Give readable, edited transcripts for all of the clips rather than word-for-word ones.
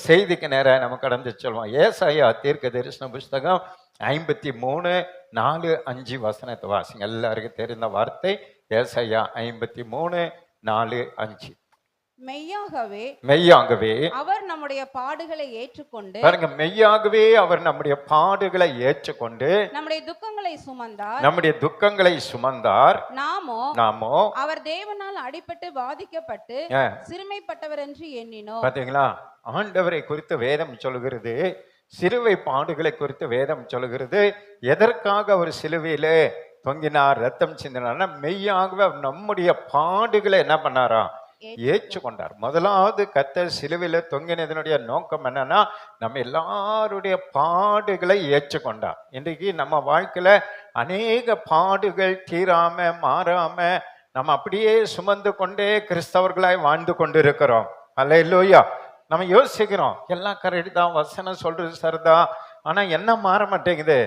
செய்திக்கு நேரம் நம்ம கடந்து சொல்லுவோம். ஏசாயா தீர்க்க தரிசன புஸ்தகம் 53:4-5 வசனத்தை வாசிங்க. எல்லாருக்கும் தெரிந்த வார்த்தை ஏசாயா 53:4-5. மெய்யாகவே அவர் நம்முடைய பாடுகளை ஏற்றுக்கொண்டு, பாருங்க, மெய்யாகவே அவர் நம்முடைய பாடுகளை ஏற்றுக்கொண்டு நம்முடைய துக்கங்களை சுமந்தார். நாமோ அவர் தேவனால் அடிபட்டு பாதிக்கப்பட்டு சிறுமைப்பட்டவர் என்று எண்ணினோம். பாத்தீங்களா, ஆண்டவரை குறித்து வேதம் சொல்லுகிறது, சிலுவை பாடுகளை குறித்து வேதம் சொல்லுகிறது. எதற்காக அவர் சிலுவையிலே தொங்கினார், ரத்தம் சிந்தினார்? மெய்யாகவே நம்முடைய பாடுகளை என்ன பண்ணாரா? ஏற்றுக்கொண்டார். முதலாவது கர்த்தர் சிலுவையில தொங்கினதனுடைய நோக்கம் என்னன்னா, நம்ம எல்லாருடைய பாடுகளை ஏற்றுக்கொண்டார். இன்றைக்கு நம்ம வாழ்க்கையில அநேக பாடுகள் தீராம மாறாம நம்ம அப்படியே சுமந்து கொண்டே கிறிஸ்தவர்களாய் வாழ்ந்து கொண்டு இருக்கிறோம். அல்லேலூயா. நம்ம யோசிக்கிறோம், எல்லாம் கரெக்ட் தான், வசனம் சொல்றது சரிதான், ஆனா என்ன மாற மாட்டேங்குது?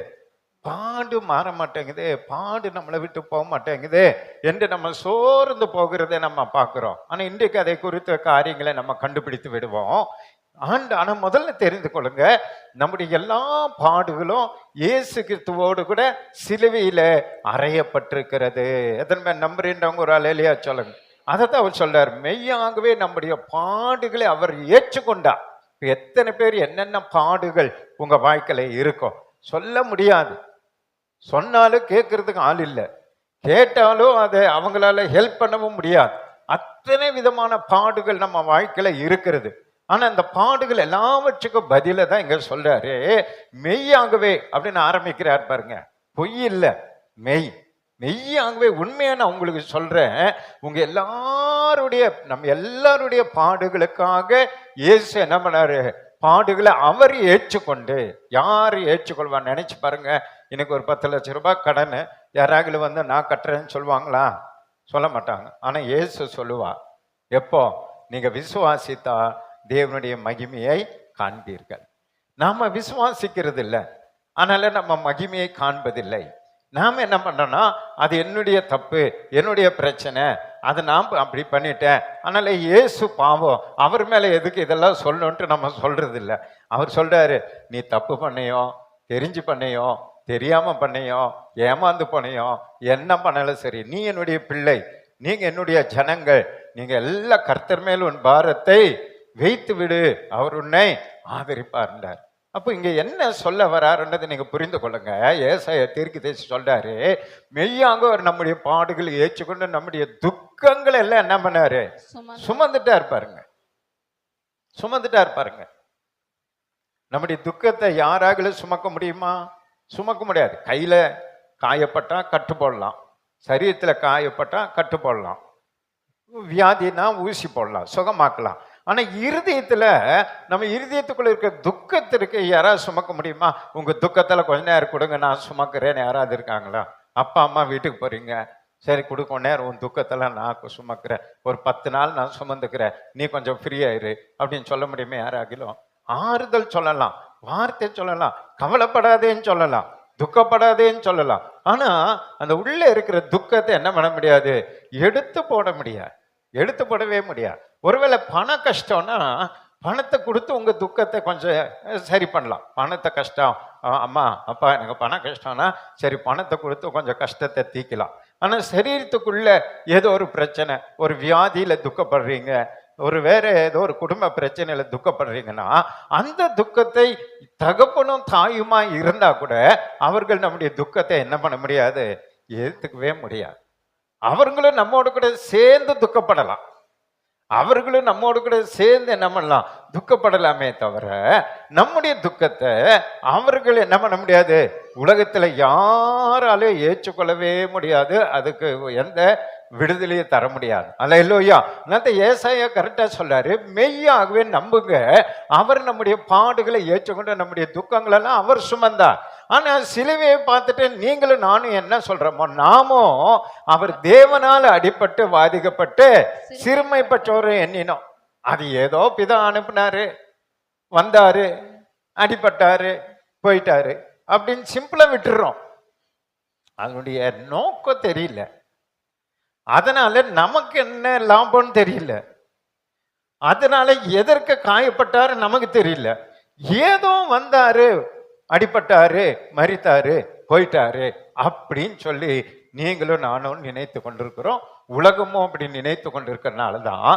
பாடு மாற மாட்டேங்குது, பாடு நம்மளை விட்டு போக மாட்டேங்குது என்று நம்ம சோர்ந்து போகிறதை நம்ம பார்க்கிறோம். ஆனா இன்றைக்கு அதை குறித்த காரியங்களை நம்ம கண்டுபிடித்து விடுவோம். ஆனா முதல்ல தெரிந்து கொள்ளுங்க, நம்முடைய எல்லா பாடுகளும் இயேசு கிறிஸ்துவோடு கூட சிலுவையில அறையப்பட்டிருக்கிறது. எதன்மே நம்புறீன்றவங்க ஒரு அல்லேலூயா சொல்லுங்க. அதைத்தான் அவர் சொல்றார், மெய்யாகவே நம்முடைய பாடுகளை அவர் ஏற்றுக்கொண்டார். எத்தனை பேர் என்னென்ன பாடுகள் உங்க வாழ்க்கையில இருக்கும் சொல்ல முடியாது. சொன்னாலும் கேட்கறதுக்கு ஆள் இல்லை, கேட்டாலும் அதை அவங்களால ஹெல்ப் பண்ணவும் முடியாது. அத்தனை விதமான பாடுகள் நம்ம வாழ்க்கையில இருக்கிறது. ஆனா அந்த பாடுகள் எல்லாவற்றுக்கும் பதில தான் இங்க சொல்றாரு, மெய்யாகவே அப்படின்னு ஆரம்பிக்கிறார். பாருங்க, பொய் இல்லை, மெய்யாகவே உண்மையா நான் உங்களுக்கு சொல்றேன், உங்க நம்ம எல்லாருடைய பாடுகளுக்காக இயேசு என்ன பண்ணாரு? பாடுகளை அவர் ஏற்றுக்கொண்டு. யார் ஏற்றுக்கொள்வான்னு நினைச்சு பாருங்க. எனக்கு ஒரு 10 லட்சம் ரூபாய் கடன் யாராவது வந்து நான் கட்டுறேன்னு சொல்லுவாங்களா? சொல்ல மாட்டாங்க. ஆனா இயேசு சொல்லுவா, எப்போ நீங்க விசுவாசித்தா தேவனுடைய மகிமையை காண்பீர்கள். நாம விசுவாசிக்கிறது இல்லை, அதனால நம்ம மகிமையை காண்பதில்லை. நாம என்ன பண்றோம்னா, அது என்னுடைய தப்பு, என்னுடைய பிரச்சனை, அதை நான் அப்படி பண்ணிட்டேன், அதனால இயேசு பாவம், அவர் மேல எதுக்கு இதெல்லாம் சொல்லணும்ட்டு நம்ம சொல்றது இல்லை. அவர் சொல்றாரு, நீ தப்பு பண்ணையோ, தெரிஞ்சு பண்ணையோ, தெரியாம பண்ணையோ, ஏமாந்து பண்ணையோ, என்ன பண்ணாலும் சரி, நீ என்னுடைய பிள்ளை, நீங்க என்னுடைய ஜனங்கள், நீங்க எல்லா கர்த்தர் மேல் உன் பாரத்தை வைத்து விடு, அவர் உன்னை ஆதரிப்பார்ன்றார். அப்போ இங்க என்ன சொல்ல வராருன்றதை நீங்க புரிந்து கொள்ளுங்க. ஏசாயா தீர்க்கதரிசி சொல்றாரு, மெய்யாக அவர் நம்முடைய பாடுகளை ஏற்றுக்கொண்டு நம்முடைய துக்கங்களை எல்லாம் என்ன பண்ணாரு? சுமந்துட்டா இருப்பாருங்க. நம்முடைய துக்கத்தை யாராக சுமக்க முடியுமா? சுமக்க முடியாது. கையில காயப்பட்டா கட்டு போடலாம், சரீரத்துல காயப்பட்டா கட்டு போடலாம், வியாதினா ஊசி போடலாம், சுகமாக்கலாம். ஆனா இருதயத்துல, நம்ம இருதயத்துக்குள்ள இருக்க துக்கத்திற்கு யாராவது சுமக்க முடியுமா? உங்க துக்கத்துல கொஞ்ச நேரம் கொடுங்க, நான் சுமக்கிறேன்னு யாராவது இருக்காங்களா? அப்பா அம்மா வீட்டுக்கு போறீங்க, சரி கொடுக்க நேரம் உன் துக்கத்தெல்லாம் நான் சுமக்கிறேன், ஒரு 10 நாள் நான் சுமந்துக்கிறேன், நீ கொஞ்சம் ஃப்ரீ ஆயிரு அப்படின்னு சொல்ல முடியுமே யாராகிலும்? ஆறுதல் சொல்லலாம், வார்த்தை சொல்லலாம், கவலைப்படாதேன்னு சொல்லலாம், துக்கப்படாதேன்னு சொல்லலாம். ஆனா அந்த உள்ள இருக்கிற துக்கத்தை என்ன பண்ண முடியாது? எடுத்து போடவே முடியாது. ஒருவேளை பண கஷ்டம்னா பணத்தை கொடுத்து உங்க துக்கத்தை கொஞ்சம் சரி பண்ணலாம். பணத்தை கஷ்டம், அம்மா அப்பா எனக்கு பண கஷ்டம்னா சரி பணத்தை கொடுத்து கொஞ்சம் கஷ்டத்தை தீக்கலாம். ஆனா சரீரத்துக்குள்ள ஏதோ ஒரு பிரச்சனை, ஒரு வியாதியில துக்கப்படுறீங்க, ஒரு வேற ஏதோ ஒரு குடும்ப பிரச்சனையில துக்கப்படுறீங்கன்னா, அந்த துக்கத்தை தகப்பனும் தாயுமா இருந்தா கூட அவர்கள் நம்முடைய துக்கத்தை என்ன பண்ண முடியாது? ஏத்துக்கவே முடியாது. அவர்களும் நம்மோடு கூட சேர்ந்து துக்கப்படலாம், அவர்களும் நம்மோடு கூட சேர்ந்து என்ன பண்ணலாம்? துக்கப்படலாமே தவிர நம்முடைய துக்கத்தை அவர்கள் என்ன பண்ண முடியாது? உலகத்துல யாராலும் ஏற்றுக்கொள்ளவே முடியாது, அதுக்கு எந்த விடுதலையை தர முடியாது. அல்லேலூயா. ஏசாயா கரெக்டா சொல்றாரு, மெய்யாகவே நம்புங்க, அவர் நம்முடைய பாடுகளை ஏற்றுக்கொண்டு நம்முடைய துக்கங்களெல்லாம் அவர் சுமந்தார். ஆனா சிலுவையை பார்த்துட்டு நீங்களும் நானும் என்ன சொல்றோமோ, நாமும் அவர் தேவனால் அடிபட்டு வாதிக்கப்பட்டு சிறுமைப்பட்டோரை எண்ணினோம். அது ஏதோ பிதா அனுப்பினாரு, வந்தாரு, அடிபட்டாரு, போயிட்டாரு அப்படின்னு சிம்பிளா விட்டுறோம். அதனுடைய நோக்கம் தெரியல, அதனால நமக்கு என்ன லாபம்னு தெரியல. அதனால எதற்கு காயப்பட்டாரு நமக்கு தெரியல. ஏதோ வந்தாரு, அடிபட்டாரு, மரித்தாரு, போயிட்டாரு அப்படின்னு சொல்லி நீங்களும் நானும் நினைத்து கொண்டிருக்கிறோம். உலகமும் அப்படி நினைத்து கொண்டிருக்கிறனாலதான்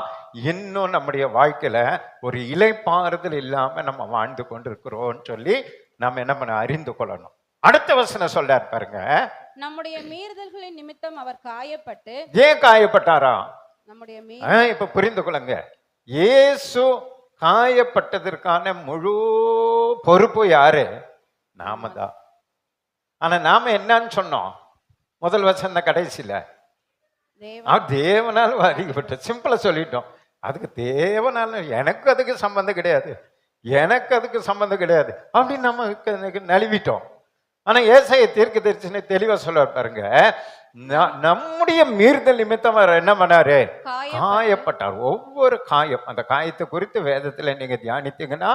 இன்னும் நம்முடைய வாழ்க்கையில ஒரு இலைப்பாறுதல் இல்லாம நம்ம வாழ்ந்து கொண்டிருக்கிறோம் சொல்லி நம்ம என்ன பண்ண அறிந்து கொள்ளணும். அடுத்த வசனம் சொல்றாரு பாருங்க, நம்முடைய மீறுதல்களின் நிமித்தம் அவர் காயப்பட்டு. ஏன் காயப்பட்டாரா? நம்முடைய இப்ப புரிந்து கொள்ளுங்க. இயேசு காயப்பட்டதற்கான முழு பொறுப்பு யாரு? நாம தான். ஆனா நாம என்னன்னு சொன்னோம் முதல் வசனம் கடைசியில? தேவனால் பாதிக்கப்பட்ட. சிம்பிளா சொல்லிட்டோம். அதுக்கு தேவனால எனக்கு அதுக்கு சம்பந்தம் கிடையாது, எனக்கு அதுக்கு சம்பந்தம் கிடையாது அப்படின்னு நம்ம நழுவிட்டோம். ஆனா ஏசாயா தீர்க்கதரிசனி தெளிவா சொல்ல பாருங்க, நம்முடைய மீறுதல் நிமித்தம் அவர் என்ன பண்ணாரு? காயப்பட்டார். ஒவ்வொரு காயம், அந்த காயத்தை குறித்து வேதத்துல நீங்க தியானித்தீங்கன்னா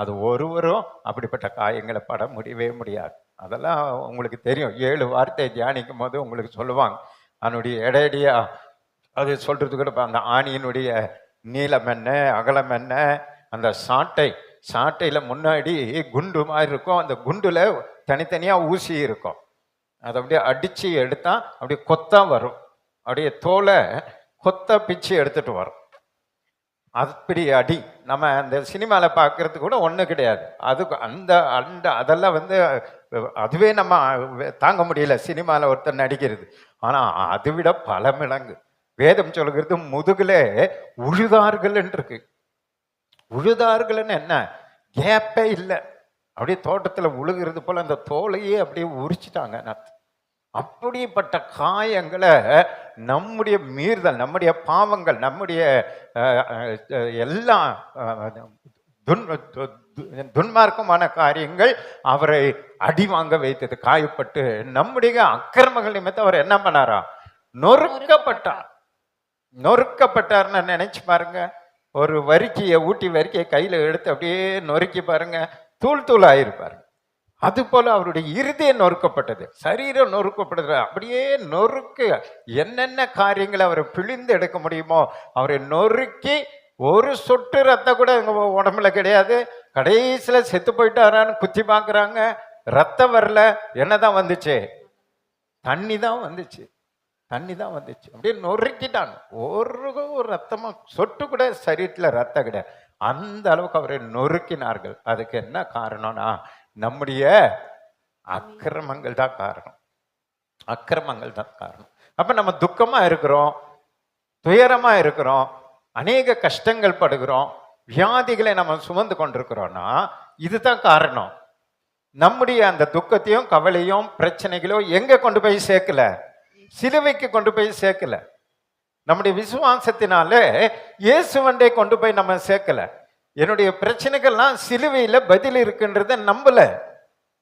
அது ஒருவரும் அப்படிப்பட்ட காயங்களை பட முடியவே முடியாது. அதெல்லாம் உங்களுக்கு தெரியும். 7 வார்த்தை தியானிக்கும் போது உங்களுக்கு சொல்லுவாங்க. அதனுடைய இடையடியா அது சொல்றது கூட, அந்த ஆணியினுடைய நீளம் என்ன, அகலம் என்ன, அந்த சாட்டையில முன்னாடி குண்டு மாதிரி இருக்கும், அந்த குண்டுல தனித்தனியா ஊசி இருக்கும். அதை அப்படியே அடிச்சு எடுத்தா அப்படியே கொத்தா வரும், அப்படியே தோலை கொத்தா பிச்சு எடுத்துட்டு வரும். அப்படி அடி நம்ம அந்த சினிமால பார்க்கறது கூட ஒண்ணு கிடையாது. அதுக்கு அந்த அந்த அதெல்லாம் அதுவே நம்ம தாங்க முடியல சினிமால ஒருத்தர் நடிக்கிறது. ஆனா அதை விட பல மடங்கு வேதம் சொல்கிறது முதுகுல உழுதார்கள் இருக்கு. உழுதார்கள்னு என்ன, கேப்பே இல்லை, அப்படியே தோட்டத்துல உழுகிறது போல அந்த தோலையே அப்படியே உரிச்சிட்டாங்க. அப்படிப்பட்ட காயங்களை நம்முடைய மீறுதல், நம்முடைய பாவங்கள், நம்முடைய எல்லா துன்மார்க்கமான காரியங்கள் அவரை அடி வாங்க வைத்தது. காயப்பட்டு நம்முடைய அக்கிரமங்கள் நிமித்தம் அவர் என்ன பண்ணாரா? நொறுக்கப்பட்டார். நொறுக்கப்பட்டார்னு நினைச்சு பாருங்க. ஒரு ஊட்டி வரிக்கையை கையில எடுத்து அப்படியே நொறுக்கி பாருங்க, தூள் தூள் ஆயிருப்பாரு. அது போல அவருடைய இருதயம் நொறுக்கப்பட்டது, சரீரம் நொறுக்கப்பட்டது. அப்படியே நொறுக்கு என்னென்ன காரியங்களை அவரை பிழிந்து எடுக்க முடியுமோ அவரை நொறுக்கி, ஒரு சொட்டு ரத்தம் கூட எங்க உடம்புல கிடையாது. கடைசியில செத்து போயிட்டாரான்னு குத்தி பார்க்குறாங்க, ரத்தம் வரல. என்னதான் வந்துச்சு? தண்ணி தான் வந்துச்சு, தண்ணி தான் வந்துச்சு. அப்படியே நொறுக்கிட்டாங்க. ஒரு ரத்தமா சொட்டு கூட சரீரத்தில் ரத்தம் கிடையாது. அந்த அளவுக்கு அவரை நொறுக்கினார்கள். அதுக்கு என்ன காரணம்னா நம்முடைய அக்கிரமங்கள் தான் காரணம். அக்கிரமங்கள் தான் காரணம். அப்ப நம்ம துக்கமா இருக்கிறோம், துயரமா இருக்கிறோம், அநேக கஷ்டங்கள் படுகிறோம், வியாதிகளை நம்ம சுமந்து கொண்டிருக்கிறோம்னா இதுதான் காரணம். நம்முடைய அந்த துக்கத்தையும் கவலையும் பிரச்சனைகளையும் எங்க கொண்டு போய் சேர்க்கல? சிலுவைக்கு கொண்டு போய் சேர்க்கல. நம்முடைய விசுவாசத்தினால இயேசுவண்டை கொண்டு போய் நம்ம சேர்க்கல. என்னுடைய பிரச்சனைகள்லாம் சிலுவையில பதில் இருக்குன்றத நம்பல,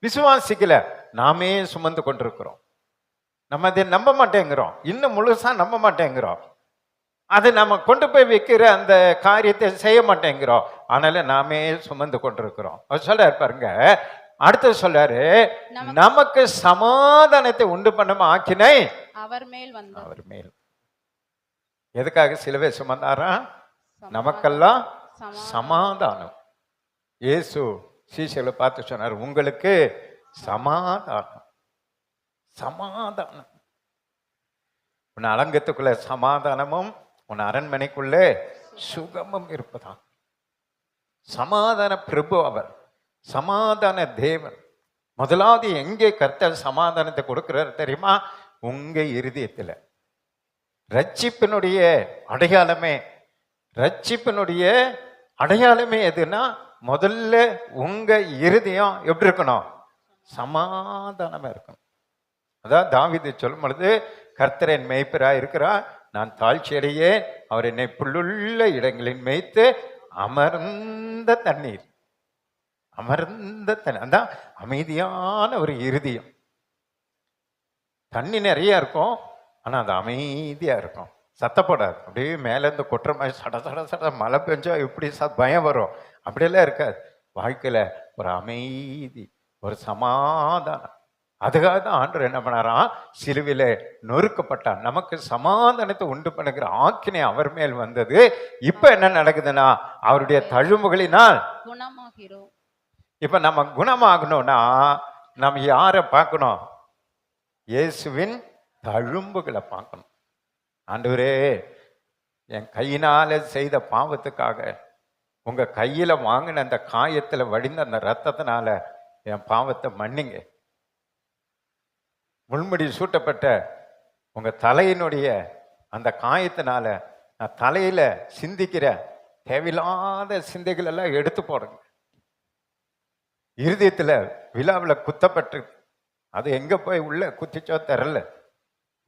விசுவாசிக்கல. நாமே சுமந்து கொண்டிருக்கிறோம். நம்ம அதை நம்ப மாட்டேங்கிறோம், இன்னும் முழுசா நம்ப மாட்டேங்கிறோம். அதை நம்ம கொண்டு போய் வைக்கிற அந்த காரியத்தை செய்ய மாட்டேங்கிறோம். ஆனால நாமே சுமந்து கொண்டிருக்கிறோம். அவர் சொல்றாரு பாருங்க, அடுத்து சொல்றாரு, நமக்கு சமாதானத்தை உண்டு பண்ணும் ஆக்கினை அவர் மேல். எதுக்காக சிலுவை சுமந்தாரா? நமக்கெல்லாம் சமாதானம். இயேசு சீஷர்களை பார்த்து சொன்னார், உங்களுக்கு சமாதானம். சமாதானம். உன் அலங்கத்துக்குள்ள சமாதானமும் உன் அரண்மனைக்குள்ளே சுகமும் இருப்பதான். சமாதான பிரபு அவர், சமாதான தேவன். முதலாவது எங்கே கர்த்தர் சமாதானத்தை கொடுக்கிறார் தெரியுமா? உங்க இருதயத்துல. ரட்சிப்பினுடைய அடையாளமே, ரட்சிப்பினுடைய அடையாளமே எதுனா முதல்ல உங்க இருதயம் எப்படி இருக்கணும்? சமாதானமா இருக்கணும். அதான் தாவீது சொல்லும் பொழுது, கர்த்தர் என் மேய்ப்பரா இருக்கிறார், நான் தாழ்ச்சி அடையேன், அவர் என்னை புல்லுள்ள இடங்களில் மேய்த்து அமர்ந்த தண்ணீர், அமர்ந்த தண்ணீர். அதான் அமைதியான ஒரு இருதயம். தண்ணி நிறைய இருக்கும், ஆனா அது அமைதியா இருக்கும், சத்தப்படாது. அப்படியே மேலேருந்து கொட்டுற மாதிரி சட சட சட மழை பெஞ்சா எப்படி பயம் வரும், அப்படியெல்லாம் இருக்காது. வாழ்க்கையில ஒரு அமைதி, ஒரு சமாதானம். அதுக்காக தான் ஆண்டவர் என்ன பண்ணாராம், சிலுவையில நொறுக்கப்பட்டார். நமக்கு சமாதானத்தை உண்டு பண்ணுகிற ஆக்கினை அவர் மேல் வந்தது. இப்ப என்ன நடக்குதுன்னா, அவருடைய தழும்புகளினால் குணமாகிறோம். இப்ப நம்ம குணமாகணும்னா நம்ம யாரை பார்க்கணும்? இயேசுவின் தழும்புகளை பார்க்கணும். ஆண்டவரே, என் கையினால செய்த பாவத்துக்காக உங்க கையில வாங்கின அந்த காயத்துல வடிந்த அந்த ரத்தத்தினால என் பாவத்தை மன்னிங்க. முள்முடி சூட்டப்பட்ட உங்க தலையினுடைய அந்த காயத்தினால நான் தலையில சிந்திக்கிற தேவையில்லாத சிந்தைகள் எல்லாம் எடுத்து போடுங்க. இருதயத்துல விழாவில் குத்தப்பட்டு அது எங்க போய் உள்ள குத்திச்சோ தெரியல.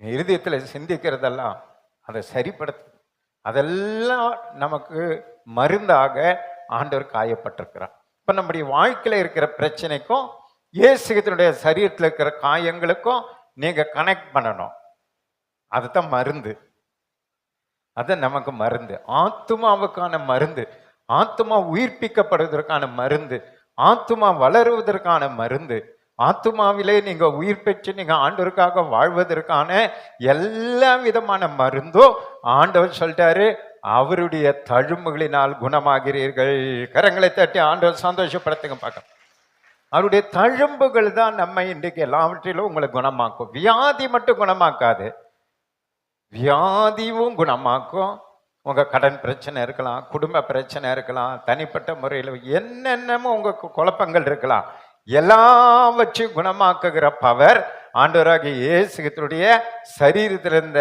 இருதயத்துல சிந்திக்கிறதெல்லாம் அதை சரிப்படுத்து. அதெல்லாம் நமக்கு மருந்தாக ஆண்டவர் காயப்பட்டிருக்கிறார். இப்ப நம்முடைய வாழ்க்கையில இருக்கிற பிரச்சனைக்கும் இயேசுவினுடைய சரீரத்தில் இருக்கிற காயங்களுக்கும் நீங்க கனெக்ட் பண்ணணும். அதுதான் மருந்து. அது நமக்கு மருந்து, ஆத்துமாவுக்கான மருந்து, ஆத்துமா உயிர்ப்பிக்கப்படுவதற்கான மருந்து, ஆத்துமா வளருவதற்கான மருந்து, ஆத்துமாவிலே நீங்க உயிர் பெற்று நீங்க ஆண்டவருக்காக வாழ்வதற்கான எல்லா விதமான மருந்தும் ஆண்டவர் சொல்லிட்டாரு, அவருடைய தழும்புகளினால் குணமாகிறீர்கள். கரங்களை தட்டி ஆண்டவர் சந்தோஷப்படுத்துங்க பார்க்க. அவருடைய தழும்புகள் தான் நம்ம இன்றைக்கு எல்லாவற்றிலும் உங்களை குணமாக்கும். வியாதி மட்டும் குணமாக்காது, வியாதியும் குணமாக்கும். உங்க கடன் பிரச்சனை இருக்கலாம், குடும்ப பிரச்சனை இருக்கலாம், தனிப்பட்ட முறையில் என்னென்னமோ உங்க குழப்பங்கள் இருக்கலாம், எல்லாவற்றையும் குணமாக்குகிற பவர் ஆண்டவராகிய இயேசுவினுடைய சரீரத்தில் இருந்த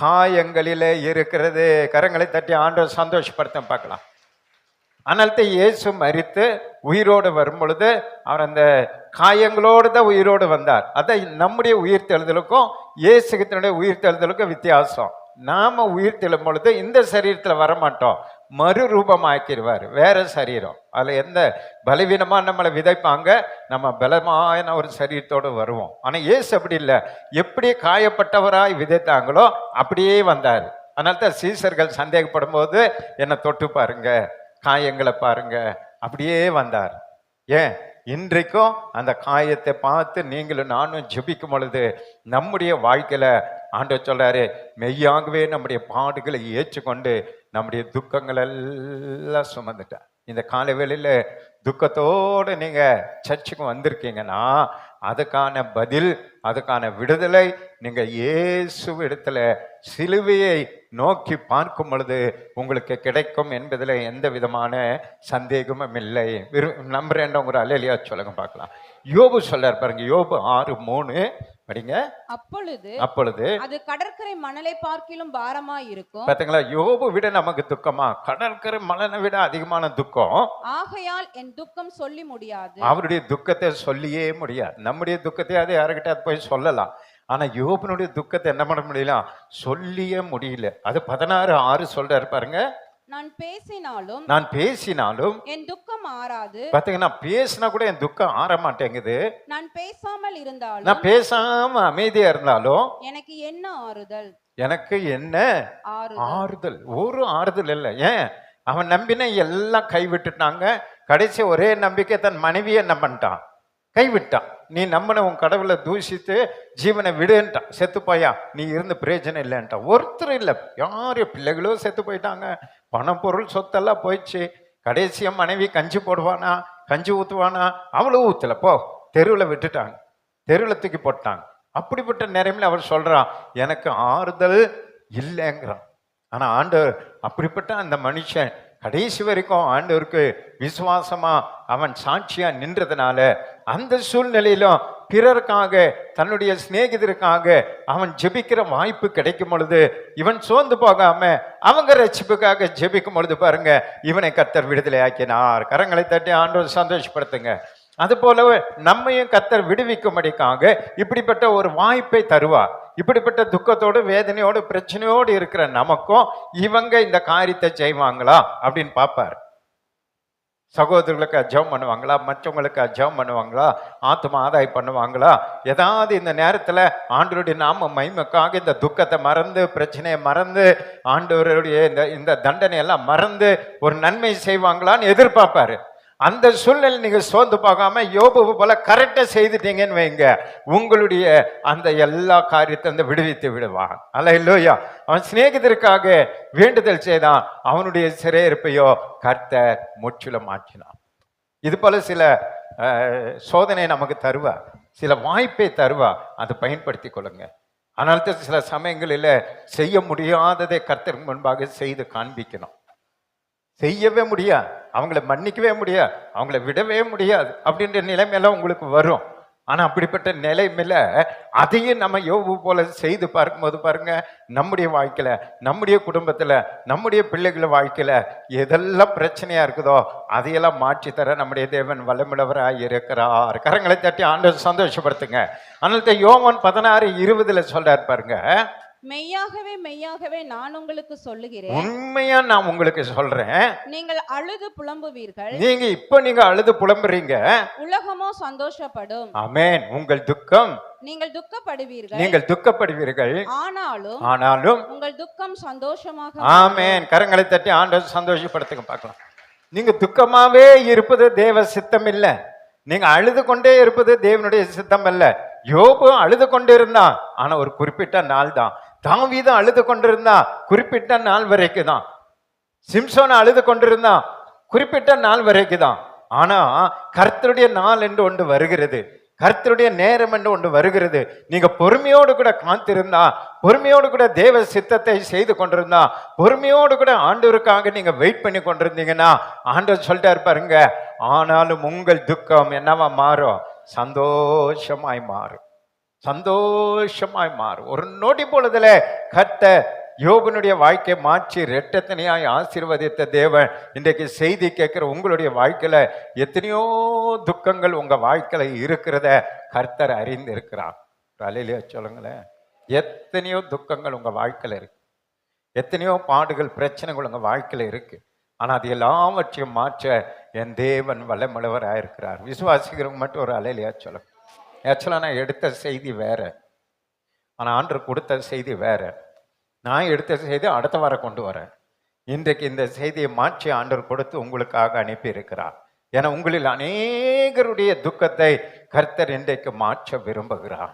காயங்களிலே இருக்கிறது. கரங்களை தட்டி ஆண்டவர் சந்தோஷப்படுத்த பார்க்கலாம். ஆனால் இயேசு மரித்து உயிரோடு வரும் பொழுது அவர் அந்த காயங்களோடு தான் உயிரோடு வந்தார். அதை நம்முடைய உயிர்த்தெழுதலுக்கும் இயேசுவினுடைய உயிர்த்தெழுதலுக்கும் வித்தியாசம். நாம உயிர்த்தெழும் பொழுது இந்த சரீரத்தில் வரமாட்டோம், மறுரூபமாக்கிடுவார், வேற சரீரம். அதில் எந்த பலவீனமாக நம்மளை விதைப்பாங்க, நம்ம பலமான ஒரு சரீரத்தோடு வருவோம். ஆனால் இயேசு அப்படி இல்லை, எப்படி காயப்பட்டவராய் விதைத்தாங்களோ அப்படியே வந்தார். அதனால தான் சீசர்கள் சந்தேகப்படும் போது என்னை தொட்டு பாருங்க, காயங்களை பாருங்க, அப்படியே வந்தார். ஏன் இன்றைக்கும் அந்த காயத்தை பார்த்து நீங்களும் நானும் ஜெபிக்கும் பொழுது நம்முடைய வாழ்க்கையில ஆண்டவர் சொல்றாரு, மெய்யாகவே நம்முடைய பாடுகளை ஏற்றுக்கொண்டு நம்முடைய துக்கங்கள் எல்லாம் சுமந்துட்டார். இந்த காலை வேளையில துக்கத்தோடு நீங்க சர்ச்சுக்கு வந்திருக்கீங்கன்னா அதுக்கான பதில், அதுக்கான விடுதலை நீங்க இயேசு இடத்துல சிலுவையை நோக்கி பார்க்கும் பொழுது உங்களுக்கு கிடைக்கும் என்பதில் எந்த விதமான சந்தேகமும் இல்லை. நம்புறேன் ஒரு அல்லேலூயா சொல்லுங்க பார்க்கலாம். யோபு சொல்றார் பாருங்க, யோபு 6:3 படிங்க. அப்பொழுது அது கடற்கரை மணலை பார்க்கிலும் பாரமா இருக்கும். பாத்தீங்களா, யோபு விட நமக்கு துக்கமா? கடற்கரை மணலை விட அதிகமான துக்கம். ஆகையால் என் துக்கம் சொல்லி முடியாது. அவருடைய துக்கத்தை சொல்லியே முடியாது. நம்முடைய துக்கத்தை அது யாருக்கிட்ட போய் சொல்லலாம், ஆனா யோபனுடைய துக்கத்தை என்ன பண்ண முடியல, சொல்லியே முடியல. அது 16:6 சொல்றாரு பாருங்க. நான் பேசினாலும் என் துக்கம் ஆறாது. பாத்தீங்கன்னா, பேசினா கூட என் துக்கம் ஆற மாட்டேங்குது. நான் பேசாமல் இருந்தாலும், நான் பேசாம அமைதியா இருந்தாலும் எனக்கு என்ன ஆறுதல்? எனக்கு என்ன ஆறுதல்? ஒரு ஆறுதல் இல்லை. ஏன்? அவன் நம்பின எல்லாம் கைவிட்டுட்டாங்க. கடைசி ஒரே நம்பிக்கை தன் மனைவியை என்ன பண்ணிட்டான், கைவிட்டான். நீ நம்பின உன் கடவுளை தூஷித்து ஜீவனை விடுன்ட்டான். செத்து போயா, நீ இருந்து பிரயோஜனம் இல்லைன்ட்டான். ஒருத்தர் இல்லை, யாரு பிள்ளைகளோ செத்து போயிட்டாங்க, பணம் பொருள் சொத்தெல்லாம் போயிடுச்சு. கடைசியா மனைவி கஞ்சி போடுவானா, கஞ்சி ஊற்றுவானா, அவ்வளோ ஊற்றல, போ தெருவில் விட்டுட்டாங்க, தெருவில் தூக்கி போட்டாங்க. அப்படிப்பட்ட நேரமில் அவர் சொல்றான், எனக்கு ஆறுதல் இல்லைங்கிறான். ஆனா ஆண்டவர் அப்படிப்பட்ட அந்த மனுஷன் கடைசி வரைக்கும் ஆண்டவருக்கு விசுவாசமா அவன் சாட்சியா நின்றதுனால அந்த சூழ்நிலையிலும் பிறருக்காக, தன்னுடைய சிநேகிதருக்காக அவன் ஜெபிக்கிற வாய்ப்பு கிடைக்கும் பொழுது இவன் சோர்ந்து போகாம அவங்க ரட்சிப்புக்காக ஜெபிக்கும் பொழுது பாருங்க, இவனை கர்த்தர் விடுதலை ஆக்கினார். கரங்களை தட்டி ஆண்டவர் சந்தோஷப்படுத்துங்க. அது போலவே நம்மையும் கர்த்தர் விடுவிக்கும்படிக்காக இப்படிப்பட்ட ஒரு வாய்ப்பை தருவார். இப்படிப்பட்ட துக்கத்தோடு வேதனையோடு பிரச்சனையோடு இருக்கிற நமக்கும் இவங்க இந்த காரியத்தை செய்வாங்களா அப்படின்னு பார்ப்பார். சகோதரர்களுக்கு ஜெபம் பண்ணுவாங்களா, மற்றவங்களுக்கு ஜெபம் பண்ணுவாங்களா, ஆத்ம ஆதாயம் பண்ணுவாங்களா, ஏதாவது இந்த நேரத்துல ஆண்டவருடைய நாம மகிமைக்காக இந்த துக்கத்தை மறந்து, பிரச்சனையை மறந்து, ஆண்டவருடைய இந்த தண்டனை எல்லாம் மறந்து ஒரு நன்மை செய்வாங்களான்னு எதிர்பார்ப்பாரு. அந்த சூழ்நிலை நீங்க சோர்ந்து பார்க்காம யோபு போல கரெக்டா செய்துட்டீங்கன்னு வைங்க, உங்களுடைய அந்த எல்லா காரியத்தை அந்த விடுவித்து விடுவான். அல்லேலூயா. அவன் சிநேகிதருக்காக வேண்டுதல் செய்தான், அவனுடைய சிறையிருப்பையோ கர்த்தர் முற்றிலும் மாற்றினான். இது போல சில சோதனை நமக்கு தருவா, சில வாய்ப்பை தருவா, அதை பயன்படுத்தி கொள்ளுங்க. ஆனால் சில சமயங்களில் செய்ய முடியாததை கர்த்தருக்கு முன்பாக செய்து காண்பிக்கணும். செய்யவே முடியாது, அவங்கள மன்னிக்கவே முடியாது, அவங்கள விடவே முடியாது அப்படின்ற நிலைமையெல்லாம் உங்களுக்கு வரும். ஆனா அப்படிப்பட்ட நிலைமையில அதையும் நம்ம யோபு போல செய்து பார்க்கும்போது பாருங்க, நம்முடைய வாழ்க்கையில, நம்முடைய குடும்பத்துல, நம்முடைய பிள்ளைகள் வாழ்க்கையில எதெல்லாம் பிரச்சனையா இருக்குதோ அதையெல்லாம் மாற்றி தர நம்முடைய தேவன் வல்லமுள்ளவராய் இருக்கிறார். கரங்களை தட்டி ஆண்டவர் சந்தோஷப்படுத்துங்க. அதனால யோவான் 16:20 சொல்றாரு பாருங்க, மெய்யாகவே மெய்யாகவே நான் உங்களுக்கு சொல்லுகிறேன், உண்மையா நான் உங்களுக்கு சொல்றேன், நீங்கள் அழுது புலம்புவீர்கள். நீங்க அழுது புலம்புறீங்க, உலகமோ சந்தோஷப்படும். ஆமென். உங்கள் துக்கம், நீங்கள் துக்கப்படுவீர்கள், ஆனாலும் உங்கள் துக்கம் சந்தோஷமாக. ஆமென். கரங்களை தட்டி ஆண்டவர் சந்தோஷப்படுத்துங்க பார்க்கலாம். நீங்க துக்கமாவே இருப்பது தேவ சித்தம் இல்ல, நீங்க அழுது கொண்டே இருப்பது தேவனுடைய சித்தம் அல்ல. யோபு அழுது கொண்டிருந்தான், ஆனா ஒரு குறிப்பிட்ட நாள் தான். தாவீதும் அழுது கொண்டிருந்தான், குறிப்பிட்ட நாள் வரைக்கும் தான். சிம்சோன் அழுது கொண்டிருந்தான், குறிப்பிட்ட நாள் வரைக்கும் தான். ஆனா கர்த்தருடைய நாள் என்று ஒன்று வருகிறது, கர்த்தருடைய நேரம் என்று ஒன்று வருகிறது. நீங்க பொறுமையோடு கூட காத்திருந்தா, பொறுமையோடு கூட தேவ சித்தத்தை செய்து கொண்டிருந்தா, பொறுமையோடு கூட ஆண்டவருக்காக நீங்க வெயிட் பண்ணி கொண்டிருந்தீங்கன்னா, ஆண்டவர் சொல்லிட்டாரு பாருங்க, ஆனாலும் உங்கள் துக்கம் என்னவா மாறும்? சந்தோஷமாய் மாறும், சந்தோஷமாய் மாறும். ஒரு நொடி பொழுதுல கர்த்தர் யோபனுடைய வாழ்க்கையை மாற்றி இரட்டத்தனையாய் ஆசீர்வதித்த தேவன் இன்றைக்கு செய்தி கேட்கிற உங்களுடைய வாழ்க்கையில எத்தனையோ துக்கங்கள் உங்க வாழ்க்கையில இருக்கிறத கர்த்தர் அறிந்து இருக்கிறார். அல்லேலூயா சொல்லுங்களேன். எத்தனையோ துக்கங்கள் உங்க வாழ்க்கையில இருக்கு, எத்தனையோ பாடுகள் பிரச்சனைகள் உங்க வாழ்க்கையில இருக்கு. ஆனா அது எல்லாவற்றையும் மாற்ற என் தேவன் வல்லமுள்ளவராயிருக்கிறார். விசுவாசிக்கிறவங்க மட்டும் ஒரு அல்லேலூயா சொல்லுங்க. ஆக்சுவலா நான் எடுத்த செய்தி வேற, ஆனா ஆண்டவர் கொடுத்த செய்தி வேற. நான் எடுத்த செய்தி அடுத்த வாரம் கொண்டு வரேன். இன்றைக்கு இந்த செய்தியை மாற்றி ஆண்டவர் கொடுத்து உங்களுக்காக அனுப்பி இருக்கிறார். ஏன்னா உங்களில் அநேகருடைய துக்கத்தை கர்த்தர் இன்றைக்கு மாற்ற விரும்புகிறார்.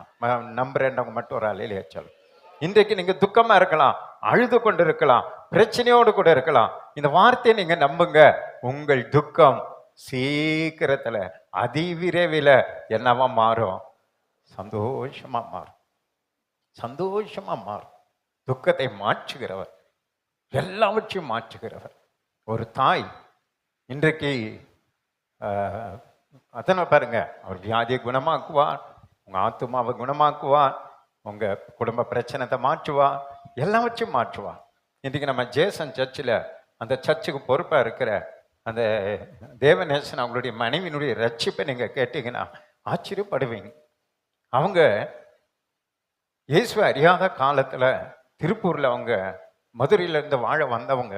நம்புறேன்றவங்க மட்டும் ஒரு அல்லேலூயா சொல்லுங்க. இன்றைக்கு நீங்க துக்கமா இருக்கலாம், அழுது கொண்டு இருக்கலாம், பிரச்சனையோடு கூட இருக்கலாம். இந்த வார்த்தையை நீங்க நம்புங்க, உங்கள் துக்கம் சீக்கிரத்துல அதிவிரைவில என்னவா மாறும்? சந்தோஷமா மாறும், சந்தோஷமா மாறும். துக்கத்தை மாற்றுகிறவர், எல்லாவற்றையும் மாற்றுகிறவர். ஒரு தாய் இன்றைக்கு அதனை பாருங்க, அவர் வியாதியை குணமாக்குவார், உங்க ஆத்துமாவை குணமாக்குவார், உங்க குடும்ப பிரச்சனத்தை மாற்றுவார், எல்லாவற்றையும் மாற்றுவார். இன்றைக்கு நம்ம ஜேசன் சர்ச்சில் அந்த சர்ச்சுக்கு பொறுப்பா இருக்கிற அந்த தேவநேசன் அவங்களுடைய மனைவியினுடைய ரட்சிப்பை நீங்க கேட்டீங்கன்னா ஆச்சரியப்படுவீங்க. அவங்க இயேசுவை அறியாத காலத்துல திருப்பூர்ல அவங்க மதுரையில இருந்து வாழ வந்தவங்க